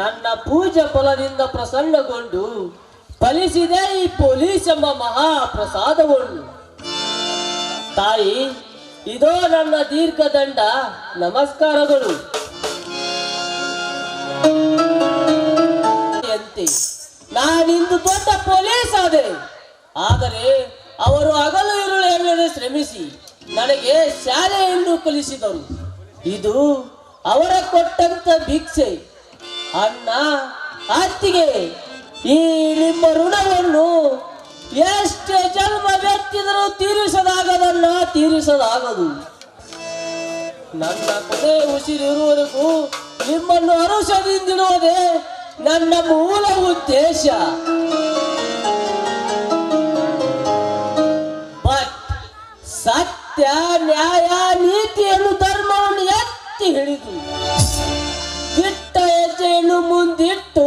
ನನ್ನ ಪೂಜಾ ಫಲದಿಂದ ಪ್ರಸನ್ನಗೊಂಡು ಫಲಿಸಿದೆ ಈ ಪೊಲೀಸ್ ಎಂಬ ಮಹಾಪ್ರಸಾದವನ್ನು. ತಾಯಿ, ಇದೋ ನನ್ನ ದೀರ್ಘದಂಡ ನಮಸ್ಕಾರಗಳು. ಅಂತೆ ನಾನಿಂದು ದೊಡ್ಡ ಪೊಲೀಸ್ ಆದೆ. ಆದರೆ ಅವರು ಹಗಲು ಇರುಳು ಎನ್ನದೆ ಶ್ರಮಿಸಿ ನನಗೆ ಶಾಲೆಯನ್ನು ಕಲಿಸಿದರು. ಇದು ಅವರ ಕೊಟ್ಟಂತ ಭಿಕ್ಷೆ. ಅಣ್ಣ, ಅತ್ತಿಗೆ, ಈ ನಿಮ್ಮ ಋಣವನ್ನು ಎಷ್ಟೇ ಜನ್ಮ ವ್ಯಕ್ತಿದರೂ ತೀರಿಸದಾಗದು. ನನ್ನ ಕೊನೆ ಉಸಿರಿರುವವರೆಗೂ ನಿಮ್ಮನ್ನು ಅನುಸರಿಸಿಡುವುದೇ ನನ್ನ ಮೂಲ ಉದ್ದೇಶ. ಬಟ್ ಸತ್ಯ, ನ್ಯಾಯ, ನೀತಿಯನ್ನು, ಧರ್ಮವನ್ನು ಎತ್ತಿ ಹಿಡಿದು ದಿಟ್ಟ ಹೆಜ್ಜೆಯನ್ನು ಮುಂದಿಟ್ಟು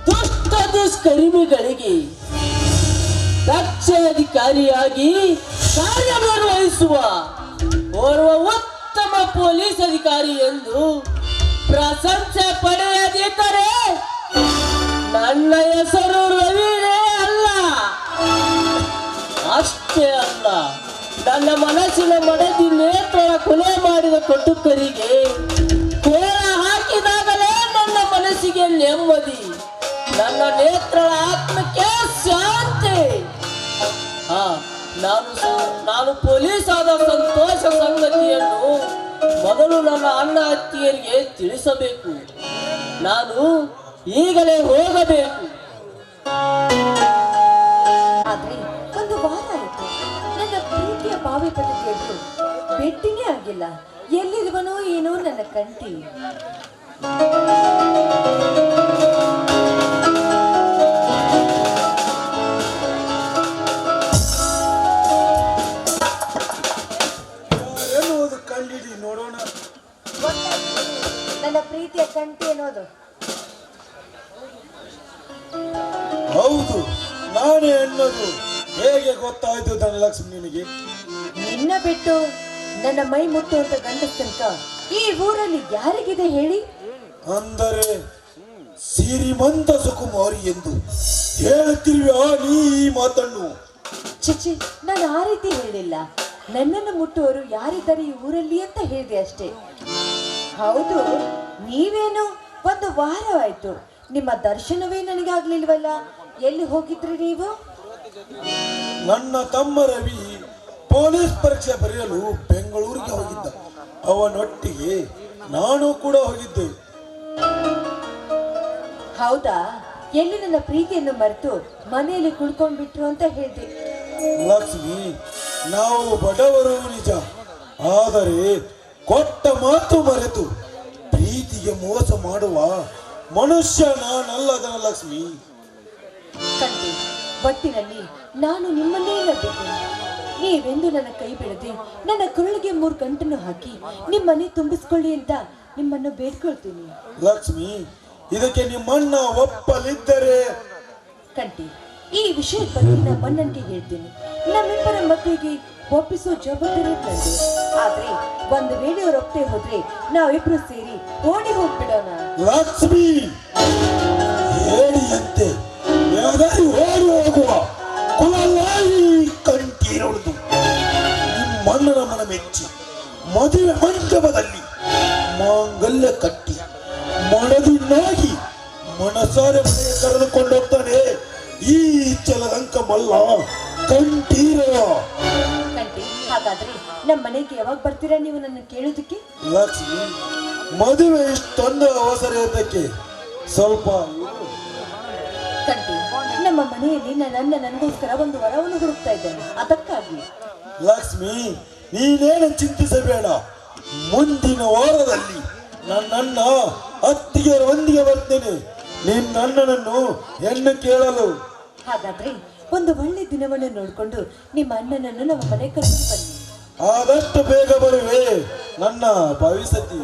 ದುಷ್ಟ ದುಷ್ಕರ್ಮಿಗಳಿಗೆ ರಕ್ಷಾಧಿಕಾರಿಯಾಗಿ ಕಾರ್ಯನಿರ್ವಹಿಸುವ ಓರ್ವ ಉತ್ತಮ ಪೊಲೀಸ್ ಅಧಿಕಾರಿ ಎಂದು ಪ್ರಶಂಸೆ ಪಡೆಯದಿದ್ದರೆ ನನ್ನ ಹೆಸರು ರವಿನೇ ಅಲ್ಲ. ಅಷ್ಟೇ ಅಲ್ಲ, ನನ್ನ ಮನಸ್ಸಿನ ಮಡದಿ ನೇತ್ರ ಕೊಲೆ ಮಾಡಿದ ಕಟುಕರಿಗೆ ಕೋಳ ಹಾಕಿದಾಗಲೇ ನನ್ನ ಮನಸ್ಸಿಗೆ ನೆಮ್ಮದಿ, ನನ್ನ ನೇತ್ರ ಆತ್ಮಕ್ಕೆ ಶಾಂತಿ. ನಾನು ಪೊಲೀಸ್ ಆದ ಸಂತೋಷ ಸಂಗತಿಯನ್ನು ಮೊದಲು ನನ್ನ ಅಣ್ಣ ಅತ್ತಿಯರಿಗೆ ತಿಳಿಸಬೇಕು. ನಾನು ಈಗಲೇ ಹೋಗಬೇಕು. ಆದ್ರೆ ಒಂದು ವಾರ ಆಯ್ತು, ನನ್ನ ಪ್ರೀತಿಯ ಬಾವಿ ಪದ್ಧತಿಯನ್ನು ಭೇಟಿನೇ ಆಗಿಲ್ಲ. ಎಲ್ಲಿರುವನೋ ಏನೋ ನನ್ನ ಕಂಟಿ. ಕಂಡಿಡಿ ನೋಡೋಣ. ನನ್ನ ಪ್ರೀತಿಯ ಕಂಟಿ ಅನ್ನೋದು ಹೌದು, ನಾನೇ ಅನ್ನೋದು ಹೇಗೆ ಗೊತ್ತಾಯ್ತು ಧನಲಕ್ಷ್ಮಿ ನಿನಗೆ? ನಿನ್ನ ಬಿಟ್ಟು ನನ್ನ ಮೈ ಮುಟ್ಟುವಂತ ಗಂಡಸ್ತನಕ ಈ ಊರಲ್ಲಿ ಯಾರಿಗಿದೆ ಹೇಳಿ? ಅಂದರೆ ಸಿರಿಮಂತ ಸುಕುಮಾರಿ ಎಂದು ಹೇಳುತ್ತಿರುವೆ ನೀ ಈ ಮಾತನ್ನು? ಚಿಚ್ಚಿ, ನಾನು ಆ ರೀತಿ ಹೇಳಿಲ್ಲ. ನನ್ನನ್ನು ಮುಟ್ಟುವರು ಯಾರಿದ್ದಾರೆ ಈ ಊರಲ್ಲಿ ಅಂತ ಹೇಳಿದೆ ಅಷ್ಟೇ. ಹೌದು, ನೀವೇನು ಒಂದು ವಾರವಾಯ್ತು, ನಿಮ್ಮ ದರ್ಶನವೇ ನನಗಾಗ್ಲಿಲ್ವಲ್ಲ. ಎಲ್ಲಿ ಹೋಗಿದ್ರಿ ನೀವು? ನನ್ನ ತಮ್ಮ ರವಿ ಪೊಲೀಸ್ ಪರೀಕ್ಷೆ ಬರೆಯಲು ಬೆಂಗಳೂರಿಗೆ ಹೋಗಿದ್ದ. ಅವನೊಟ್ಟಿಗೆ ನಾನು ಕೂಡ ಹೋಗಿದ್ದೆ. ಹೌದಾ? ಎಲ್ಲಿ ನನ್ನ ಪ್ರೀತಿಯನ್ನು ಮರೆತು ಮನೆಯಲ್ಲಿ ಕುಳ್ಕೊಂಡ್ಬಿಟ್ರು ಅಂತ ಹೇಳಿದೆ. ಲಕ್ಷ್ಮಿ, ನಾವು ಬಡವರು ನಿಜ, ಆದರೆ ಕೊಟ್ಟ ಮಾತು ಮರೆತು ಪ್ರೀತಿಗೆ ಮೋಸ ಮಾಡುವ ಮನುಷ್ಯ ನಾನಲ್ಲದ ಲಕ್ಷ್ಮಿ. ಕಂಡೆ, ಒಟ್ಟಿನಲ್ಲಿ ನಾನು ನಿಮ್ಮನ್ನೇ ನಂಬಿದ್ದೇನೆ. ನೀವೆಂದು ನನ್ನ ಕೈ ಬಿಡದೆ ನನ್ನ ಕುರಳಿಗೆ 3 ಗಂಟನ್ನು ಹಾಕಿ ನಿಮ್ಮನೆ ತುಂಬಿಸ್ಕೊಳ್ಳಿ ಅಂತ ನಿಮ್ಮನ್ನು ಬೇಡ್ಕೊಳ್ತೀನಿ. ಲಕ್ಷ್ಮಿ, ಇದಕ್ಕೆ ನಿಮ್ಮಣ್ಣ ಒಪ್ಪಲಿದ್ದರೆ? ಕಂಟಿ, ಈ ವಿಷಯದ ಬಗ್ಗೆ ನಮ್ಮಣ್ಣನಿಗೆ ಹೇಳ್ತೀನಿ. ನಮ್ಮಿಬ್ಬರ ಮಕ್ಕಳಿಗೆ ಒಪ್ಪಿಸೋ ಜವಾಬ್ದಾರಿ ತಂದೆ. ಆದ್ರೆ ಒಂದು ವೇಳೆ ಅವ್ರು ಒಪ್ಪದೆ ಹೋದ್ರೆ ನಾವಿಬ್ರು ಸೇರಿ ಓಡಿ ಹೋಗ್ಬಿಡೋಣ. ಲಕ್ಷ್ಮಿ, ಹೇಳಿಯಂತೆ ಓಡಿ ಹೋಗುವ ಕುಲಲಾಯಿ ಕಂಠೀರೊಳದು ನಿಮ್ಮಣ್ಣನ ಮನ ಮೆಚ್ಚಿ ಮದುವೆ ಮಂಟಪದಲ್ಲಿ ಮಾಂಗಲ್ಯ ಕಟ್ಟಿ ಮನದಿನ್ನಾಗಿ ಮನಸಾರೆ ಮನೆಗೆ ಕರೆದುಕೊಂಡು ಹೋಗ್ತಾನೆ ಈ ಚಲದಂಕ ಮಲ್ಲ ಕಂಠೀರ. ಕಂಟಿ, ಹಾಗಾದ್ರೆ ನಮ್ಮ ಮನೆಗೆ ಯಾವಾಗ ಬರ್ತೀರಾ ನೀವು ನನ್ನ ಕೇಳೋದಕ್ಕೆ? ಲಕ್ಷ್ಮಿ, ಮದುವೆ ಇಷ್ಟೊಂದು ಅವಸರ ಇದ್ದಕ್ಕೆ ಸ್ವಲ್ಪ ಕಂಟಿ, ನಮ್ಮ ಮನೆಯಲ್ಲಿ ನನ್ನ ನನಗೋಸ್ಕರ ಒಂದು ವರವನ್ನು ಹುಡುಕ್ತಾ ಇದ್ದೇನೆ, ಅದಕ್ಕಾಗಿ. ಲಕ್ಷ್ಮಿ, ನೀನೇನು ಚಿಂತಿಸಬೇಡ. ಮುಂದಿನ ವಾರದಲ್ಲಿ ನನ್ನ ಅತ್ತಿಗೆಯರೊಂದಿಗೆ ಬರ್ತೇನೆ ನಿನ್ನ ಅಣ್ಣನನ್ನು ಹೆಣ್ಣು ಕೇಳಲು. ಹಾಗಾದ್ರೆ ಒಂದು ಒಳ್ಳೆ ದಿನವನ್ನು ನೋಡ್ಕೊಂಡು ನಿಮ್ಮ ಅಣ್ಣನನ್ನು ನಮ್ಮ ಮನೆ ಕರ್ಕೊಂಡು ಬನ್ನಿ. ಆದಷ್ಟು ಬೇಗ ಬರುವೆ ನನ್ನ ಭವಿಷ್ಯತಿ.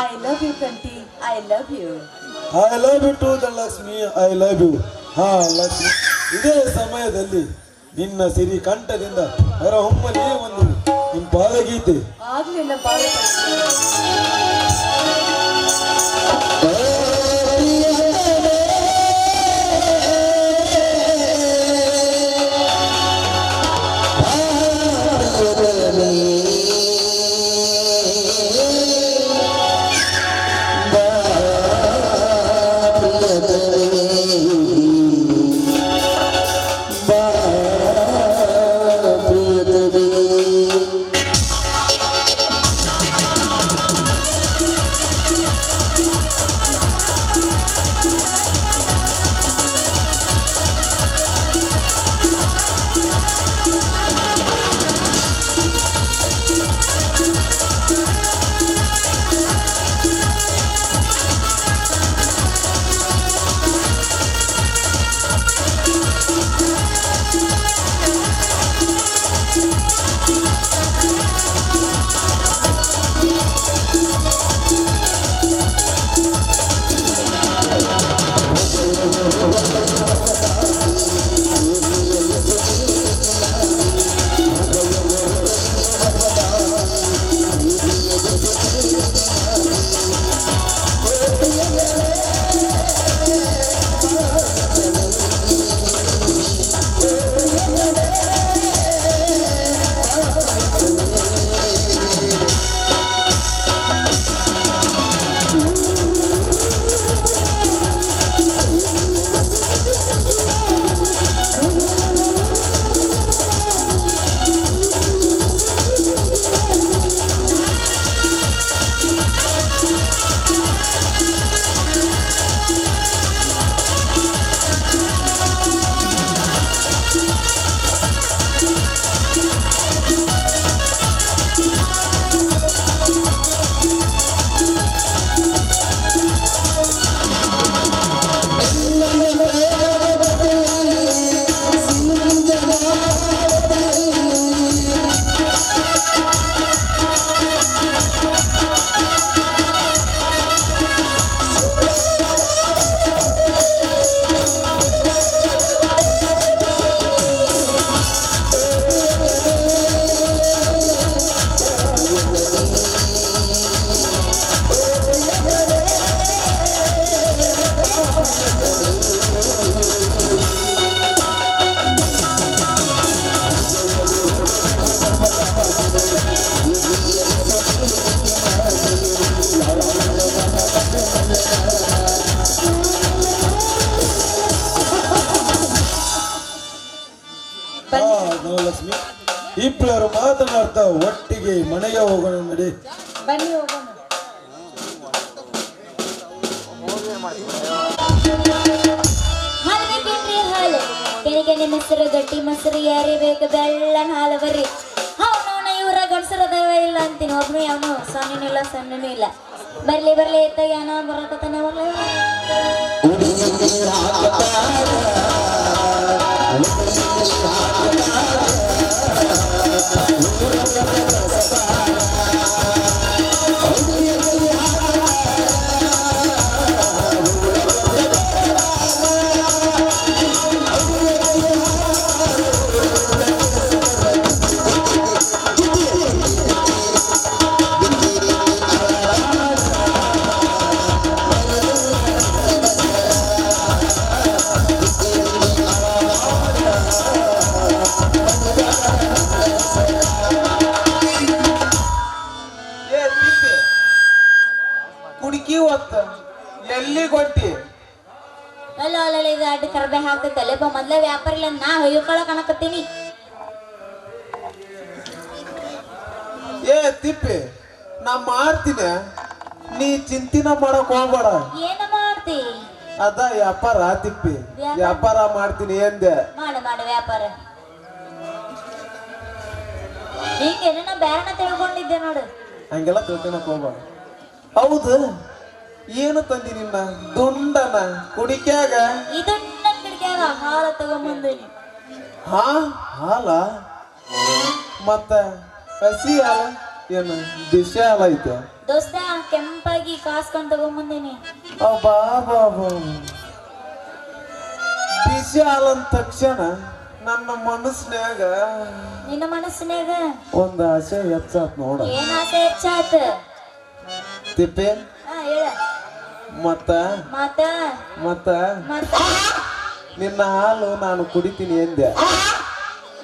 ಐ ಲವ್ ಯು ಕಂಟಿ, I love you. I love you to the Lakshmi, I love you. ಹಾ ಲಕ್ಷ್ಮಿ, ಇದೇ ಸಮಯದಲ್ಲಿ ನಿನ್ನ ಸಿರಿ ಕಂಠದಿಂದ ಹೊರಹೊಮ್ಮಲಿ ಒಂದು ಇಂಪಾದ ಗೀತೆ. ಆಗ್ಲಿಲ್ಲ ಬಾಳ ಲಕ್ಷ್ಮಿ, ಇಬ್ಬರು ಮಾತನಾಡ್ತಾ ಒಟ್ಟಿಗೆ ಮನೆಗೆ ಹೋಗೋಣ ನಡಿ. ಬನ್ನಿ ಹೋಗೋಣ. ಹಾಲು ಕೆನೆಗೆ ಮೊಸರು ಗಟ್ಟಿ ಮೊಸರು ಯಾರೇ ಬೇಕು ಬೆಳ್ಳನ ಹಾಲು ಬರ್ರಿ. ಅವನವನ ಇವರ ಗಂಡಸರದವ ಇಲ್ಲ ಅಂತೀನಿ. ಒಬ್ನು ಅವನು ಸಣ್ಣನೂ ಇಲ್ಲ ಸಣ್ಣನೂ ಇಲ್ಲ. ಬರ್ಲಿ ಬರ್ಲಿ ಎತ್ತಾಗ ಏನೋ ಬರಕತ್ತಾನ ಬರ್ಲಿ. ಕುಡುಕಿ ಹೊತ್ತ ಎಲ್ಲಿ ಕೊಟ್ಟಿ? ಅಲ್ಲ ಅಲ್ಲ ಇದು ಅಡ್ಡ ಕರ್ಬೆ ಹಾಕ್ತೈತಲ್ಲ ಮೊದ್ಲೇ ವ್ಯಾಪಾರ ಇಲ್ಲ ನಾ ಹೊಯ್ಕೊಳಕ್ ಅನ್ನಕತ್ತೀನಿ. ಏ ತಿಪ್ಪಿ, ನಾ ಮಾಡ್ತೀನಿ, ನೀ ಚಿಂತಿನ ಮಾಡಕ್ ಹೋಗ್ಬೇಡ. ಏನ ಮಾಡ್ತಿ? ಅದ ವ್ಯಾಪಾರ ತಿಪ್ಪಿ, ವ್ಯಾಪಾರ ಮಾಡ್ತೀನಿ ಎಂದೆ. ಮಾಡು ಮಾಡು ವ್ಯಾಪಾರ. ಹಿಂಗೇನ ನಾ ಬ್ಯಾರನ ತಿಳ್ಕೊಂಡಿದ್ದೆ ನೋಡು. ಹಂಗೆಲ್ಲ ತಿಳ್ಕೊಳಕ್ ಹೋಗ್ಬೇಡ. ಹೌದು ಏನು ತಂದಿ ನಿನ್ನ ದುಂಡನ ಕುಡಿಕ್ಯಾಗ ಇದು ನನ್ನ ಕಿಡಿಕ್ಯಾಗ ಹಾಲು ತಗೊಂಬಂದಿನಿ. ಹಾ ಹಾಲ ಮತ್ತ ಹಸಿ ಹಾಲ ಏನು ಬಿಸಿ ಹಾಲ ಐತೆ ದೋಸ್ತ ಕೆಂಪಾಗಿ ಕಾಸ್ಕೊಂಡ್ ತಗೊಂಬಂದಿನಿ. ಅಬ್ಬಾ ಬಾಬಾ ಬಿಸಿ ಹಾಲ ಅಂದ ತಕ್ಷಣ ನನ್ನ ಮನಸ್ನ್ಯಾಗ ನಿನ್ನ ಮನಸ್ಸಿನಾಗ ಒಂದ್ ಆಸೆ ಹೆಚ್ಚಾತ್ ನೋಡ ಏನ್ ಆಸೆ ಹೆಚ್ಚಾತ? ತಿಪ್ಪೆ ಹಾ ಹೇಳ. ಮತ್ತ ಮತ್ತ ಮತ್ತ ಮತ್ತ ನಿನ್ನ ಹಾಲು ನಾನು ಕುಡಿತೀನಿ ಎಂದೆ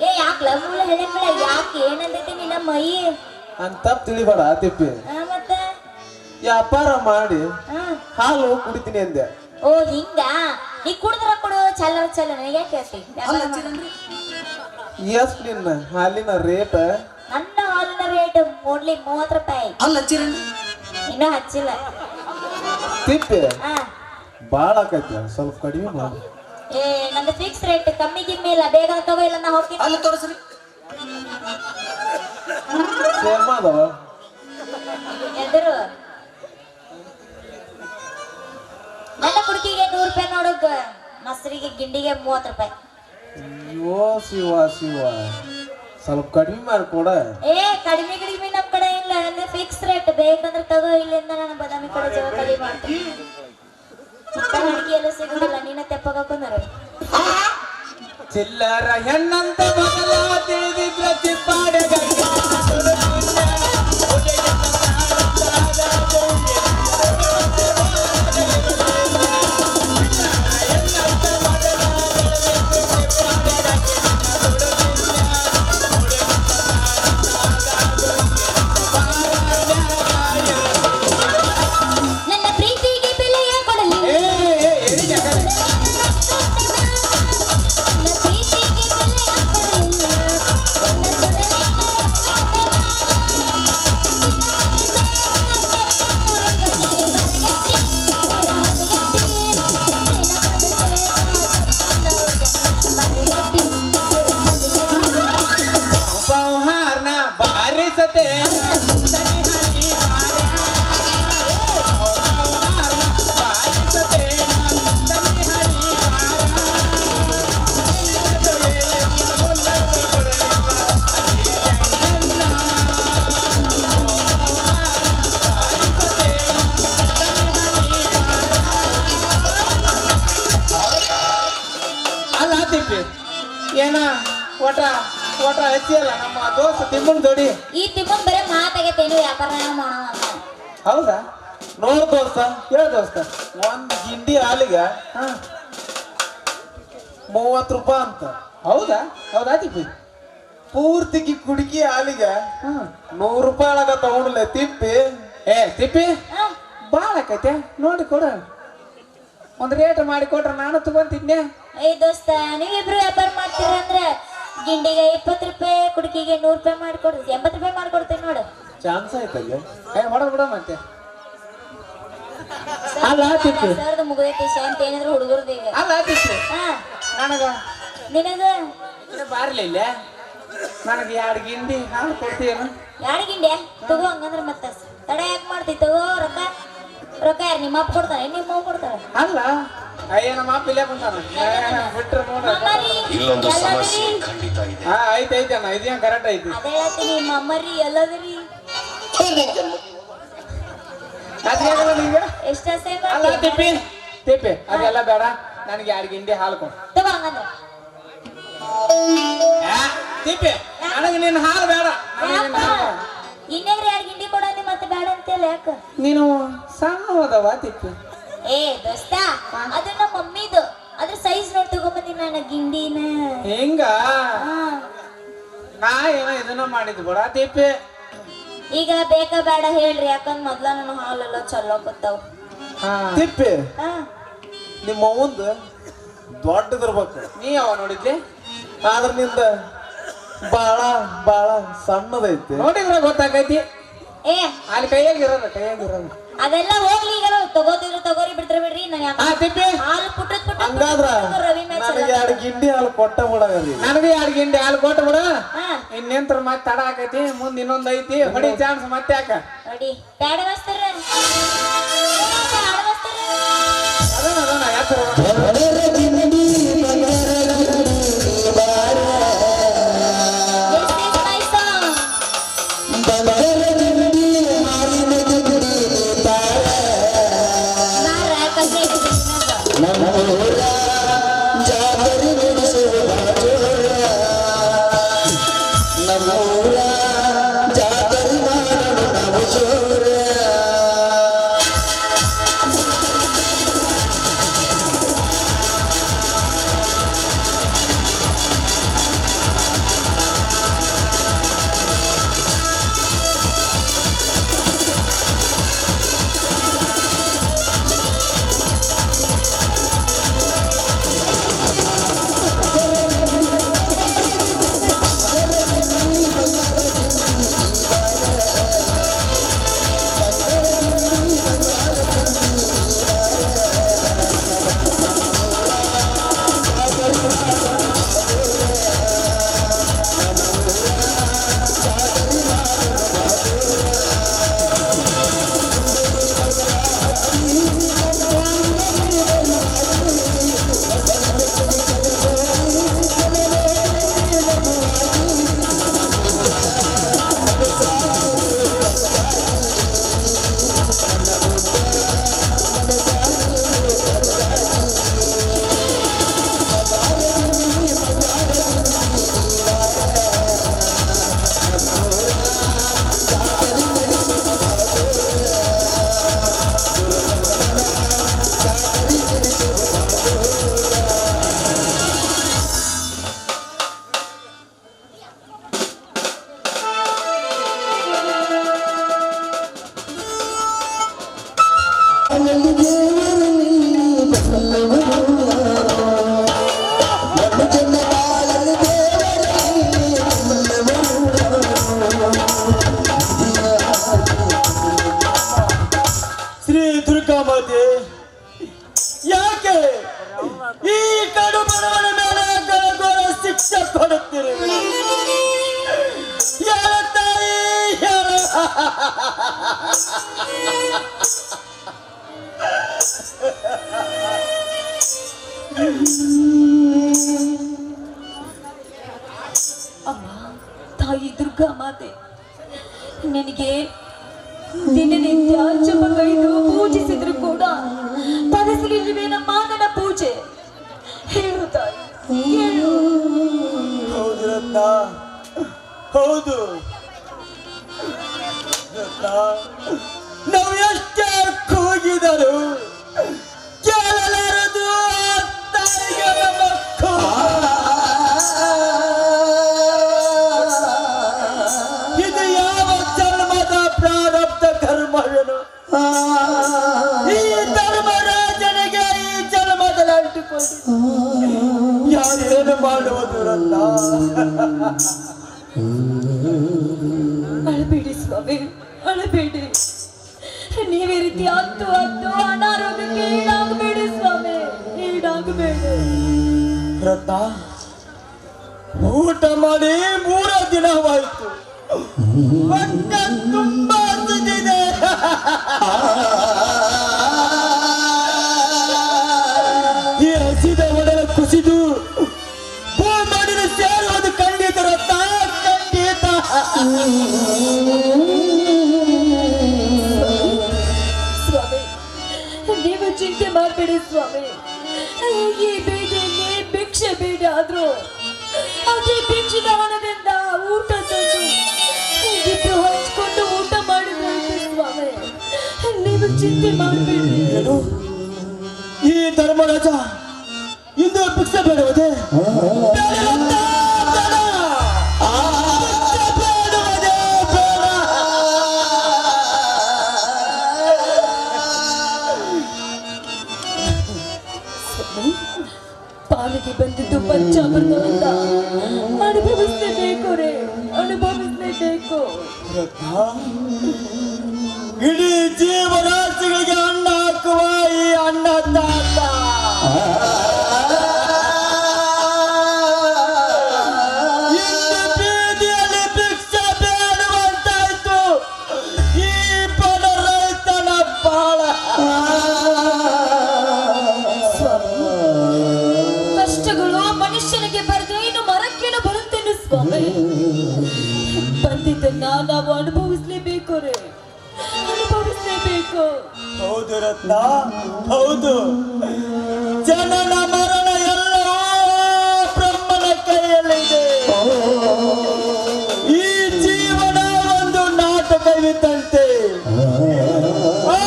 ಏ ಯಾಕೆ ಲವ್ಲ ಹೇಳಿದ್ಮೇಲೆ ಯಾಕೆ ಏನಂದೈತಿ ನಿನ್ನ ಮೈ? ಅಂತ ತಿಳಿಬೇಡ ತಿಪ್ಪಿ ಮತ್ತ ವ್ಯಾಪಾರ ಮಾಡಿ ಹಾ ಹಾಲು ಕುಡಿತೀನಿ ಎಂದೆ ಓ ಹಿಂಗ ನೀ ಕುಡಿದ್ರ ಕೊಡು ಚಲ ಚಲ ನನಗೆ ಕೇಳ್ತಿ. ಎಸ್ ನಿನ್ನ ಹಾಲಿನ ರೇಟ್ ನನ್ನ ಹಾಲಿನ ರೇಟ್ ಓನ್ಲಿ 30 ರೂಪಾಯಿ. ಇನ್ನೂ ಹಚ್ಚಿಲ್ಲ. ತಿಪ್ಪೆ ಹಾ ಬಾಳ ಆಕೈತಿ ಸ್ವಲ್ಪ ಕಡಿಮೆ ಮಾಡಿ ಏ ನಂದು ಫಿಕ್ಸ್ ರೇಟ್, ಕಮ್ಮಿ ಗಿಮ್ಮಿ ಇಲ್ಲ. ಬೇಗ ತಗೋ ಇಲ್ಲ ನಾ ಹೋಗ್ತೀನಿ. ಅಲ್ಲಿ ತೋರಿಸ್ರಿ. ಸೇಮ್ ಅದಾವ ಎದರು ನನ್ನ ಕುಡುಕಿಗೆ 100 ರೂಪಾಯಿ ನೋಡೋಕ, ಮೊಸರಿಗೆ ಗಿಂಡಿಗೆ 30 ರೂಪಾಯಿ. ಅಯ್ಯೋ ಶಿವ ಶಿವ ಸ್ವಲ್ಪ ಕಡಿಮೆ ಮಾಡ್ಕೊಡ ಏ ಕಡಿಮೆ ಕಡಿಮೆ ನಮ್ ಕಡೆ ಇಲ್ಲ, ಅಂದ್ರೆ ಫಿಕ್ಸ್ ರೇಟ್. ಬೇಕಂದ್ರೆ ತಗೋ, ಇಲ್ಲಿಂದ ನಾನು ಬದಾಮಿ ಕಡೆ ಜವಾಬ್ದಾರಿ ಮಾಡ್ತೀನಿ. ಇಂಥ ಅಡಿಗೆ ಎಲ್ಲ ಸಿಗುದಿಲ್ಲ, ನೀನ ತೆಪ್ಪಗ ಹಾಕೊಂಡಾರ. ಚಿಲ್ಲರ ಹೆಣ್ಣಂತ ಮೊದಲ ತಿಳಿದಿದ್ರ ಚಿಪ್ಪಾಡೆ ನನ್ನ ಪ್ರೀತಿಗೆ ಬೆಲೆಯ ಕೊಡಲಿ, ನನ್ನ ಪ್ರೀತಿಗೆ ಬೆಲೆಯ ಕೊಡಲಿ, ಸಂಹಾರನ ಬಾರಿಸತೆ ಅಲ್ಲ ತಿಪ್ಪಿ ಏನ ಒಟ ಒಟ ಹಚ್ಚಿಯಲ್ಲ ನಮ್ಮ ದೋಸ್ತ ತಿಮ್ಮನ್ ಜೋಡಿ. ಈ ತಿಮ್ಮನ್ ಬರೀ ಮಾತಾಗೈತೇನು ವ್ಯಾಪಾರ ಮಾಡೋ ಅಂತ. ಹೌದಾ? ನೋಡ್ ದೋಸ್ತ ಹೇಳ ದೋಸ್ತ. ಒಂದ್ ಗಿಂಡಿ ಹಾಲಿಗೆ ಹಾ 30 ರೂಪಾಯಿ ಅಂತ ಹೌದಾ? ಹೌದಾ ತಿಪ್ಪಿ? ಪೂರ್ತಿಗೆ ಕುಡಿಕಿ ಹಾಲಿಗೆ ಹಾ 100 ರೂಪಾಯಿ ಒಳಗ ತಗೊಂಡ್ಲೆ ತಿಪ್ಪಿ ಏ ತಿಪ್ಪಿ ಹಾ, ಭಾಳ ಆಕೈತೆ ನೋಡಿ ಕೊಡ, ಒಂದು ರೇಟ್ ಮಾಡಿ ಕೊಟ್ರೆ ನಾನು ತಗೊಂತಿದ್ನೆ. ಏ ದೋಸ್ತ ನೀವಿಬ್ರು ವ್ಯಾಪಾರ ಮಾಡ್ತೀರ ಅಂದ್ರೆ ಗಿಂಡಿಗೆ 20 ರೂಪಾಯಿ, ಕುಡುಕಿಗೆ 100 ರೂಪಾಯಿ ಮಾಡಿಕೊಡ್ರಿ, 80 ರೂಪಾಯಿ ಮಾಡಿಕೊಡ್ತೀನಿ ನೋಡು. ಚಾನ್ಸ್ ಆಯ್ತಲ್ಲ ಏ ಹೊಡೆದ್ ಬಿಡ ಮತ್ತೆ. ಅಲ್ಲ ತಿಪ್ಪಿ ಸರ್ದು ಮುಗಿದೈತಿ ಶಾಂತ ಏನಿದ್ರು ಹುಡುಗರ್ದು ಈಗ. ಅಲ್ಲ ತಿಪ್ಪಿ ಹಾ ನನಗ ನಿನಗ ಬಾರ್ಲಿಲ್ಲ, ನನಗೆ 2 ಗಿಂಡಿ ಹಾಲು ಕೊಡ್ತೀಯೇನು? ಯಾರು ಗಿಂಡ್ಯಾ ತಗೋ, ಹಂಗಂದ್ರೆ ಮತ್ತೆ ತಡ ಯಾಕೆ ಮಾಡ್ತಿ? ತಗೋ ರೊಕ್ಕ. ರೊಕ್ಕ ಯಾರು ನಿಮ್ಮ ಅಪ್ಪ ಕೊಡ್ತಾನೆ, ನಿಮ್ಮ ಅವ್ವ ಕೊಡ್ತಾಳೆ? ಅಲ್ಲ ಅಯ್ಯ ನಮ್ಮ ಅಪ್ಪ ಇಲ್ಲೇ ಬಂದಾನ ಬಿಟ್ರೆ ನೋಡ. ಮಮ್ಮರಿ ಎಲ್ಲದಿರಿ? ಹಾ ಐತೆ ಐತೆ ಅಣ್ಣ, ಇದೇನು ಕರೆಕ್ಟ್ ಐತಿ. ಅದೇ ಹೇಳ್ತೀನಿ, ಮಮ್ಮರಿ ಎಲ್ಲದಿರಿ? ಅದೇನಲ್ಲ ನಿಂಗೆ? ಎಷ್ಟ ಸೇವ್ ಅಲ್ಲ ತಿಪ್ಪಿ ತಿಪ್ಪಿ ಅದೆಲ್ಲ ಬೇಡ, ನನಗೆ 2 ಗಿಂಡಿ ಹಾಲು ಕೊಡು. ತಗೋ ಹಂಗಂದ್ರೆ. ತಿಪ್ಪಿ ನನಗೆ ನಿನ್ನ ಹಾಲು ಬೇಡ, ನನಗೆ ನಿನ್ನ ಹಾಲು ಬೇಡ. ಇನ್ನೇವ್ರಿ 2 ಗಿಂಡಿ ಕೊಡಂದಿ ಮತ್ತೆ ಬೇಡ ಅಂತೇಳಿ ಯಾಕ? ನೀನು ಸಣ್ಣ ಹೋದವ ತಿಪ್ಪಿ. ಏ ದೋಸ್ತ ಅದು ನಮ್ಮ ಮಮ್ಮಿದು, ಅದ್ರ ಸೈಜ್ ನೋಡಿ ತಗೊಂಬಂದಿ ನಾನು ಗಿಂಡಿನ. ಹಿಂಗ ಹಾ. ನಾ ಏನೋ ಇದನ್ನ ಮಾಡಿದ್ ಬಿಡ ತಿಪ್ಪಿ. ಈಗ ಬೇಕಾ ಬೇಡ ಹೇಳ್ರಿ, ಯಾಕಂದ್ ಮೊದ್ಲ ನನ್ನ ಹಾಲೆಲ್ಲ ಚಲೋ ಗೊತ್ತಾವ. ಹಾ ತಿಪ್ಪಿ ಹಾ ನಿಮ್ಮ ಅವಂದು ದೊಡ್ಡದಿರ್ಬೇಕು, ನೀ ಯಾವ ನೋಡಿದ್ಲಿ? ಆದ್ರ ನಿಂದ ಬಾಳ ಬಾಳ ಸಣ್ಣದೈತಿ. ನೋಡಿದ್ರೆ ಗೊತ್ತಾಗೈತಿ. ಏ ಅಲ್ಲಿ ಕೈಯಾಗಿರೋದು ಕೈಯಾಗಿರೋದು. ಅದೆಲ್ಲ ಹೋಗ್ಲಿ, ಈಗ ತಗೋತಿದ್ರು ತಗೋರಿ, ಬಿಡ್ತಾರ ಬಿಡ್ರಿ. ನಾನು ಹಾ ತಿಪ್ಪಿ ಹಾಲು ಪುಟ್ಟದ್ ಹಂಗಾದ್ರ ರವಿ ಮ್ಯಾಚ್ ನನಗೆ 2 ಗಿಂಡಿ ಹಾಲು ಕೊಟ್ಟ ಬಿಡಗರಿ. ನನಗೆ 2 ಗಿಂಡಿ ಹಾಲು ಕೊಟ್ಟು ಬಿಡು. ಹಾ ಇನ್ನೆಂತ್ರ ಮತ್ತೆ ತಡ ಆಕೈತಿ, ಮುಂದ್ ಇನ್ನೊಂದ್ ಐತಿ, ಹೊಡಿ ಚಾನ್ಸ್ ಮತ್ತೆ ಯಾಕ ನೋಡಿ ಬ್ಯಾಡ ಮಸ್ತರ ಅದನ್ನ ಯಾತ್ರ ಶ್ರೀ ದುರ್ಗಾಮಾತೆ, ಯಾಕೆ ಈ ಕಡು ಬಡವನ ಮೇಲೆ ಘೋರ ಶಿಕ್ಷೆ ಕೊಡುತ್ತೀರಿ? ಯಾರ ತಾಯಿ ಯಾರ ಅಮ್ಮ, ತಾಯಿ ದುರ್ಗಾ ಮಾತೆ, ನಿನಗೆ ದಿನನಿತ್ಯ ಜಪ ಕೈದು ಪೂಜಿಸಿದ್ರು ಕೂಡ ಫಲಿಸಲಿಲ್ಲವೇ ನಮ್ಮ ಮಾನನ ಪೂಜೆ? ಹೇಳು ತಾಯಿ, ಹೇಳು. ಹೌದು ರತ್ನ, ಹೌದು ರತ್ನ. ನಾವು ಎಷ್ಟೇ ಕೂಗಿದರು ಕೇಳಲಾರದು ತಾಯಿಗೆ ನಮ್ಮ ಇದು ಯಾವ ಜನ್ಮದ ಪ್ರಾರಬ್ಧ ಕರ್ಮವೇನು? ಈ ಧರ್ಮರಾಜನಿಗೆ ಈ ಜನ್ಮದಲ್ಲಿ ಅಂಟಿಕೊಂಡು ಯಾರೇನು ಮಾಡುವುದು ರನ್ನ? ಅಳಬೇಡಿ ಸ್ವಾಮಿ, ಅಳಬೇಡಿ. ನೀವೇ ರೀತಿ ಹತ್ತು ಅನಾರೋಗ್ಯಕ್ಕೆ ಈಡಾಗಬೇಡಿ ಸ್ವಾಮಿ, ಈಡಾಗಬೇಡಿ. ರತ್ನ, ಊಟ ಮಾಡಿ 3 ದಿನವಾಯಿತು, ಹೊಟ್ಟೆ ತುಂಬಾ ಹಸಿದಿದೆ. ಈ ಹಸಿದ ಒಡಲ ಕುಸಿದು ಭೂಮಡಿನ ಸೇರುವುದು ಖಂಡಿತ ರತ್ನ, ಖಂಡಿತ. ಸ್ವಾಮಿ, ನೀವು ಚಿಂತೆ ಮಾಡಬೇಡಿ ಸ್ವಾಮಿ. ಈ ಬೀದಿಯಲ್ಲಿ ಭಿಕ್ಷೆ ಬೇಡ ಆದ್ರೂ ಅದೇ ಭಿಕ್ಷದ ಹಣದಿಂದ ಊಟ ತಂದು ಇಬ್ರು ಹಂಚ್ಕೊಂಡು ಊಟ ಮಾಡಿದ್ರೆ ಸ್ವಾಮಿ, ನೀವು ಚಿಂತೆ ಮಾಡಬೇಡಿ. ಈ ಧರ್ಮರಾಜ ಇಂದು ಭಿಕ್ಷೆ ಬೇಡವದೆ? ಪಾಲಿಗೆ ಬಂದಿದ್ದು ಪಂಚಾಮೃತವನ್ನ ಅನುಭವಿಸಲೇಬೇಕು ರೇ, ಅನುಭವಿಸಲೇಬೇಕು. ಇಡೀ ಜೀವರಾಶಿಗಳಿಗೆ ಅನ್ನ ಹಾಕುವ ಈ ಅನ್ನದಾತ ಮಾಡಬೇಕು. ಹೌದು ರತ್ನ, ಹೌದು. ಜನನ ಮರಣ ಎಲ್ಲವೂ ಬ್ರಹ್ಮನ ಕೈಯಲ್ಲಿದೆ. ಈ ಜೀವನ ಒಂದು ನಾಟಕವಿದ್ದಂತೆ, ಆ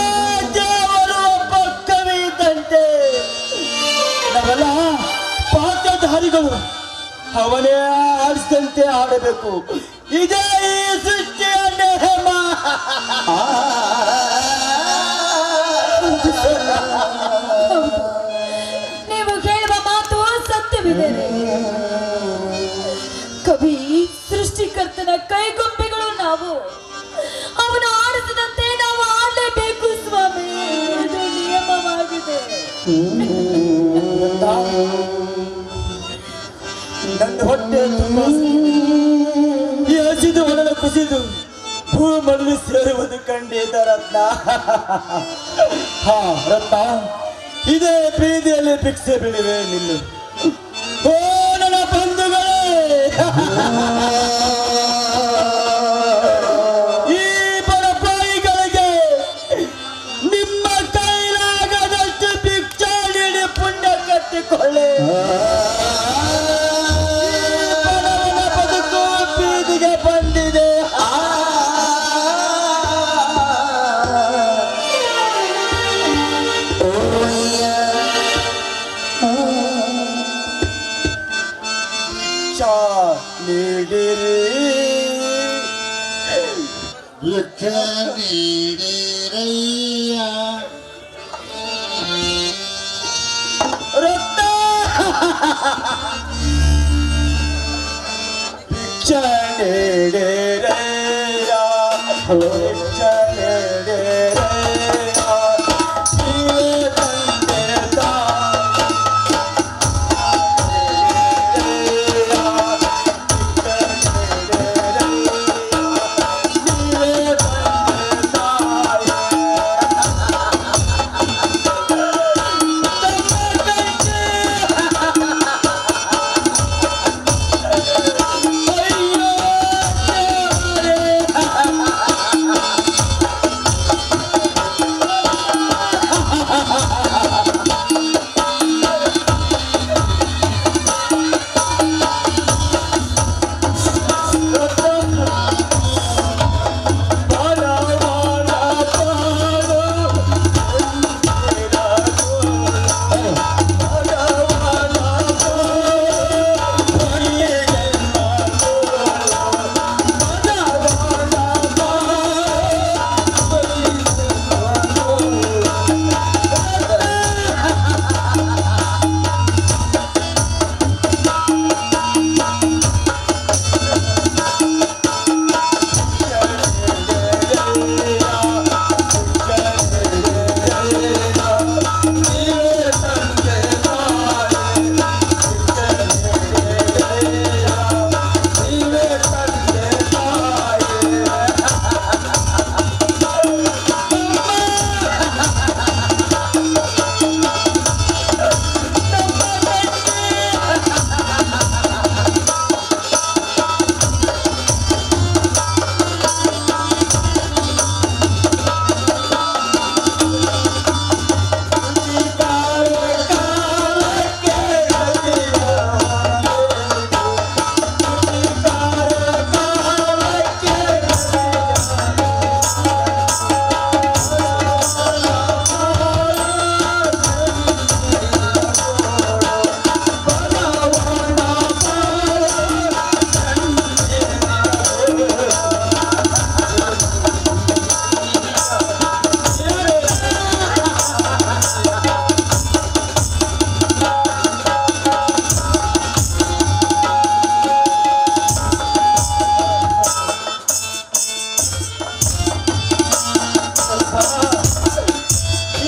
ದೇವರು ಒಬ್ಬ ಕವಿಯಿದ್ದಂತೆ. ನಾವೆಲ್ಲ ಪಾತ್ರಧಾರಿಗಳು, ಅವನೇ ಆಡಿಸಿದಂತೆ ಆಡಬೇಕು. ಇದೇ ಈ ಸೃಷ್ಟಿಯ ನೇಮ. ನೀವು ಹೇಳುವ ಮಾತು ಸತ್ಯವಿದೆ. ಕವಿ ಸೃಷ್ಟಿಕರ್ತನ ಕೈಗೊಂಬೆಗಳು ನಾವು. ಅವನು ಆಡಿಸಿದಂತೆ ನಾವು ಆಡಲೇಬೇಕು ಸ್ವಾಮಿ. ಇದು ನಿಯಮವಾಗಿದೆ. ನನ್ನ ಹೊಟ್ಟೆ ತುಂಬ ಈ ಹಸಿದು ಒಡಲ ಕುಸಿದು ಭೂಮಡಲು ಸೇರುವುದು ಕಂಡಿದ್ದ ರತ್ನ. ಹಾ ರತ್ನ, ಇದೇ ಬೀದಿಯಲ್ಲಿ ಭಿಕ್ಷೆ ಬೀಳಿವೆ ನಿನ್ನ. ಓ ನನ್ನ ಬಂಧುಗಳೇ, ಈ ಬಡಪಾಯಿಗಳಿಗೆ ನಿಮ್ಮ ಕೈಲಾಗದಷ್ಟು ಭಿಕ್ಷೆ ನೀಡಿ ಪುಣ್ಯ ಕಟ್ಟಿಕೊಳ್ಳಿ. ಬಡವನ ಬದುಕು ಬೀದಿಗೆ ಬಂದಿದೆ. ಚಾ ನೀಡಿರಿ, ರಕ್ತ ಭಿಕ್ಷೆ ನೀಡಿರಯ್ಯ, ಭಿಕ್ಷೆ ನೀಡಿರಯ್ಯ. ನೀವೇ ತಂದೆ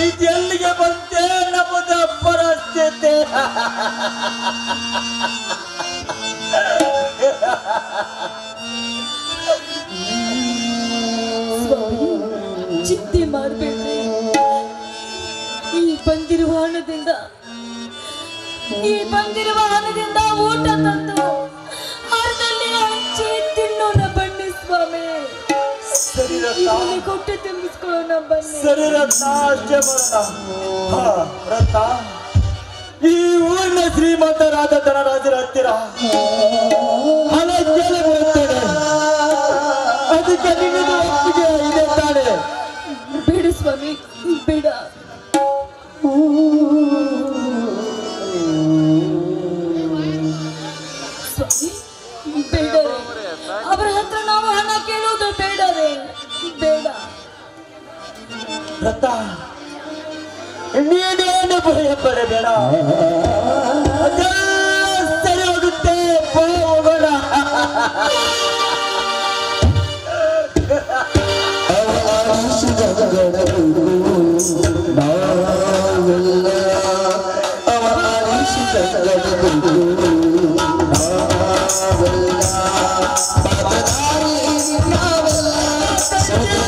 ಇದೆಲ್ಲಿಗೆ ಬಂತೆ ನಮ್ಮದ ಪರಿಸ್ಥಿತಿ. ಚಿಂತೆ ಮಾಡಬೇಡ್ರಿ. ಈ ಬಂದಿರುವ ಹಣದಿಂದ ಊಟ ತಂದು ಅರ್ಧಲ್ಲಿ ಹಂಚಿ ತಿನ್ನೋಣ ಬನ್ನಿ ಸ್ವಾಮಿ. ಸರಿ ಇದರಲ್ಲಿ ಕೊಟ್ಟು ತುಂಬಿಸ್ಕೊಳ್ಳೋಣ ಬನ್ನಿ. ಸರಿ ರತ್ನ, ಅಷ್ಟೇ ಮಾಡೋಣ. ಹಾ, ರತ್ನ, ಈ ಊರಿನ ಶ್ರೀಮಂತರಾದ ಧನರಾಜರ ಹತ್ತಿರ ಹಣ ಕೇಳಿ ಬರುತ್ತೇನೆ. ಅದಕ್ಕೆ ನಿನ್ನದು ಒಪ್ಪಿಗೆ ಇದೆ ತಾನೆ? ಬಿಡು ಸ್ವಾಮಿ, ಬಿಡ. ಸ್ವಾಮಿ, ಬೇಡವೇ. ಅವರ ಹತ್ರ ನಾವು ಹಣ ಕೇಳುವುದು ಬೇಡವೇ? ಬೇಡ. ರತ್ನ, ನೀನೇನು ಭಯ ಪಡಬೇಡ, ಅದೆಲ್ಲ ಸರಿ ಹೋಗುತ್ತೆ. ಬಾ, ಹೋಗೋಣ. ಆಲಿಸಿದ ಗಣಗಳು ನಾವೆಲ್ಲ, ಅವ ಆಲಿಸಿದ ಗಣಗಳು ನಾವೆಲ್ಲ, ಬದಲಾಗಿ ನಾವೆಲ್ಲ, ಸದಾ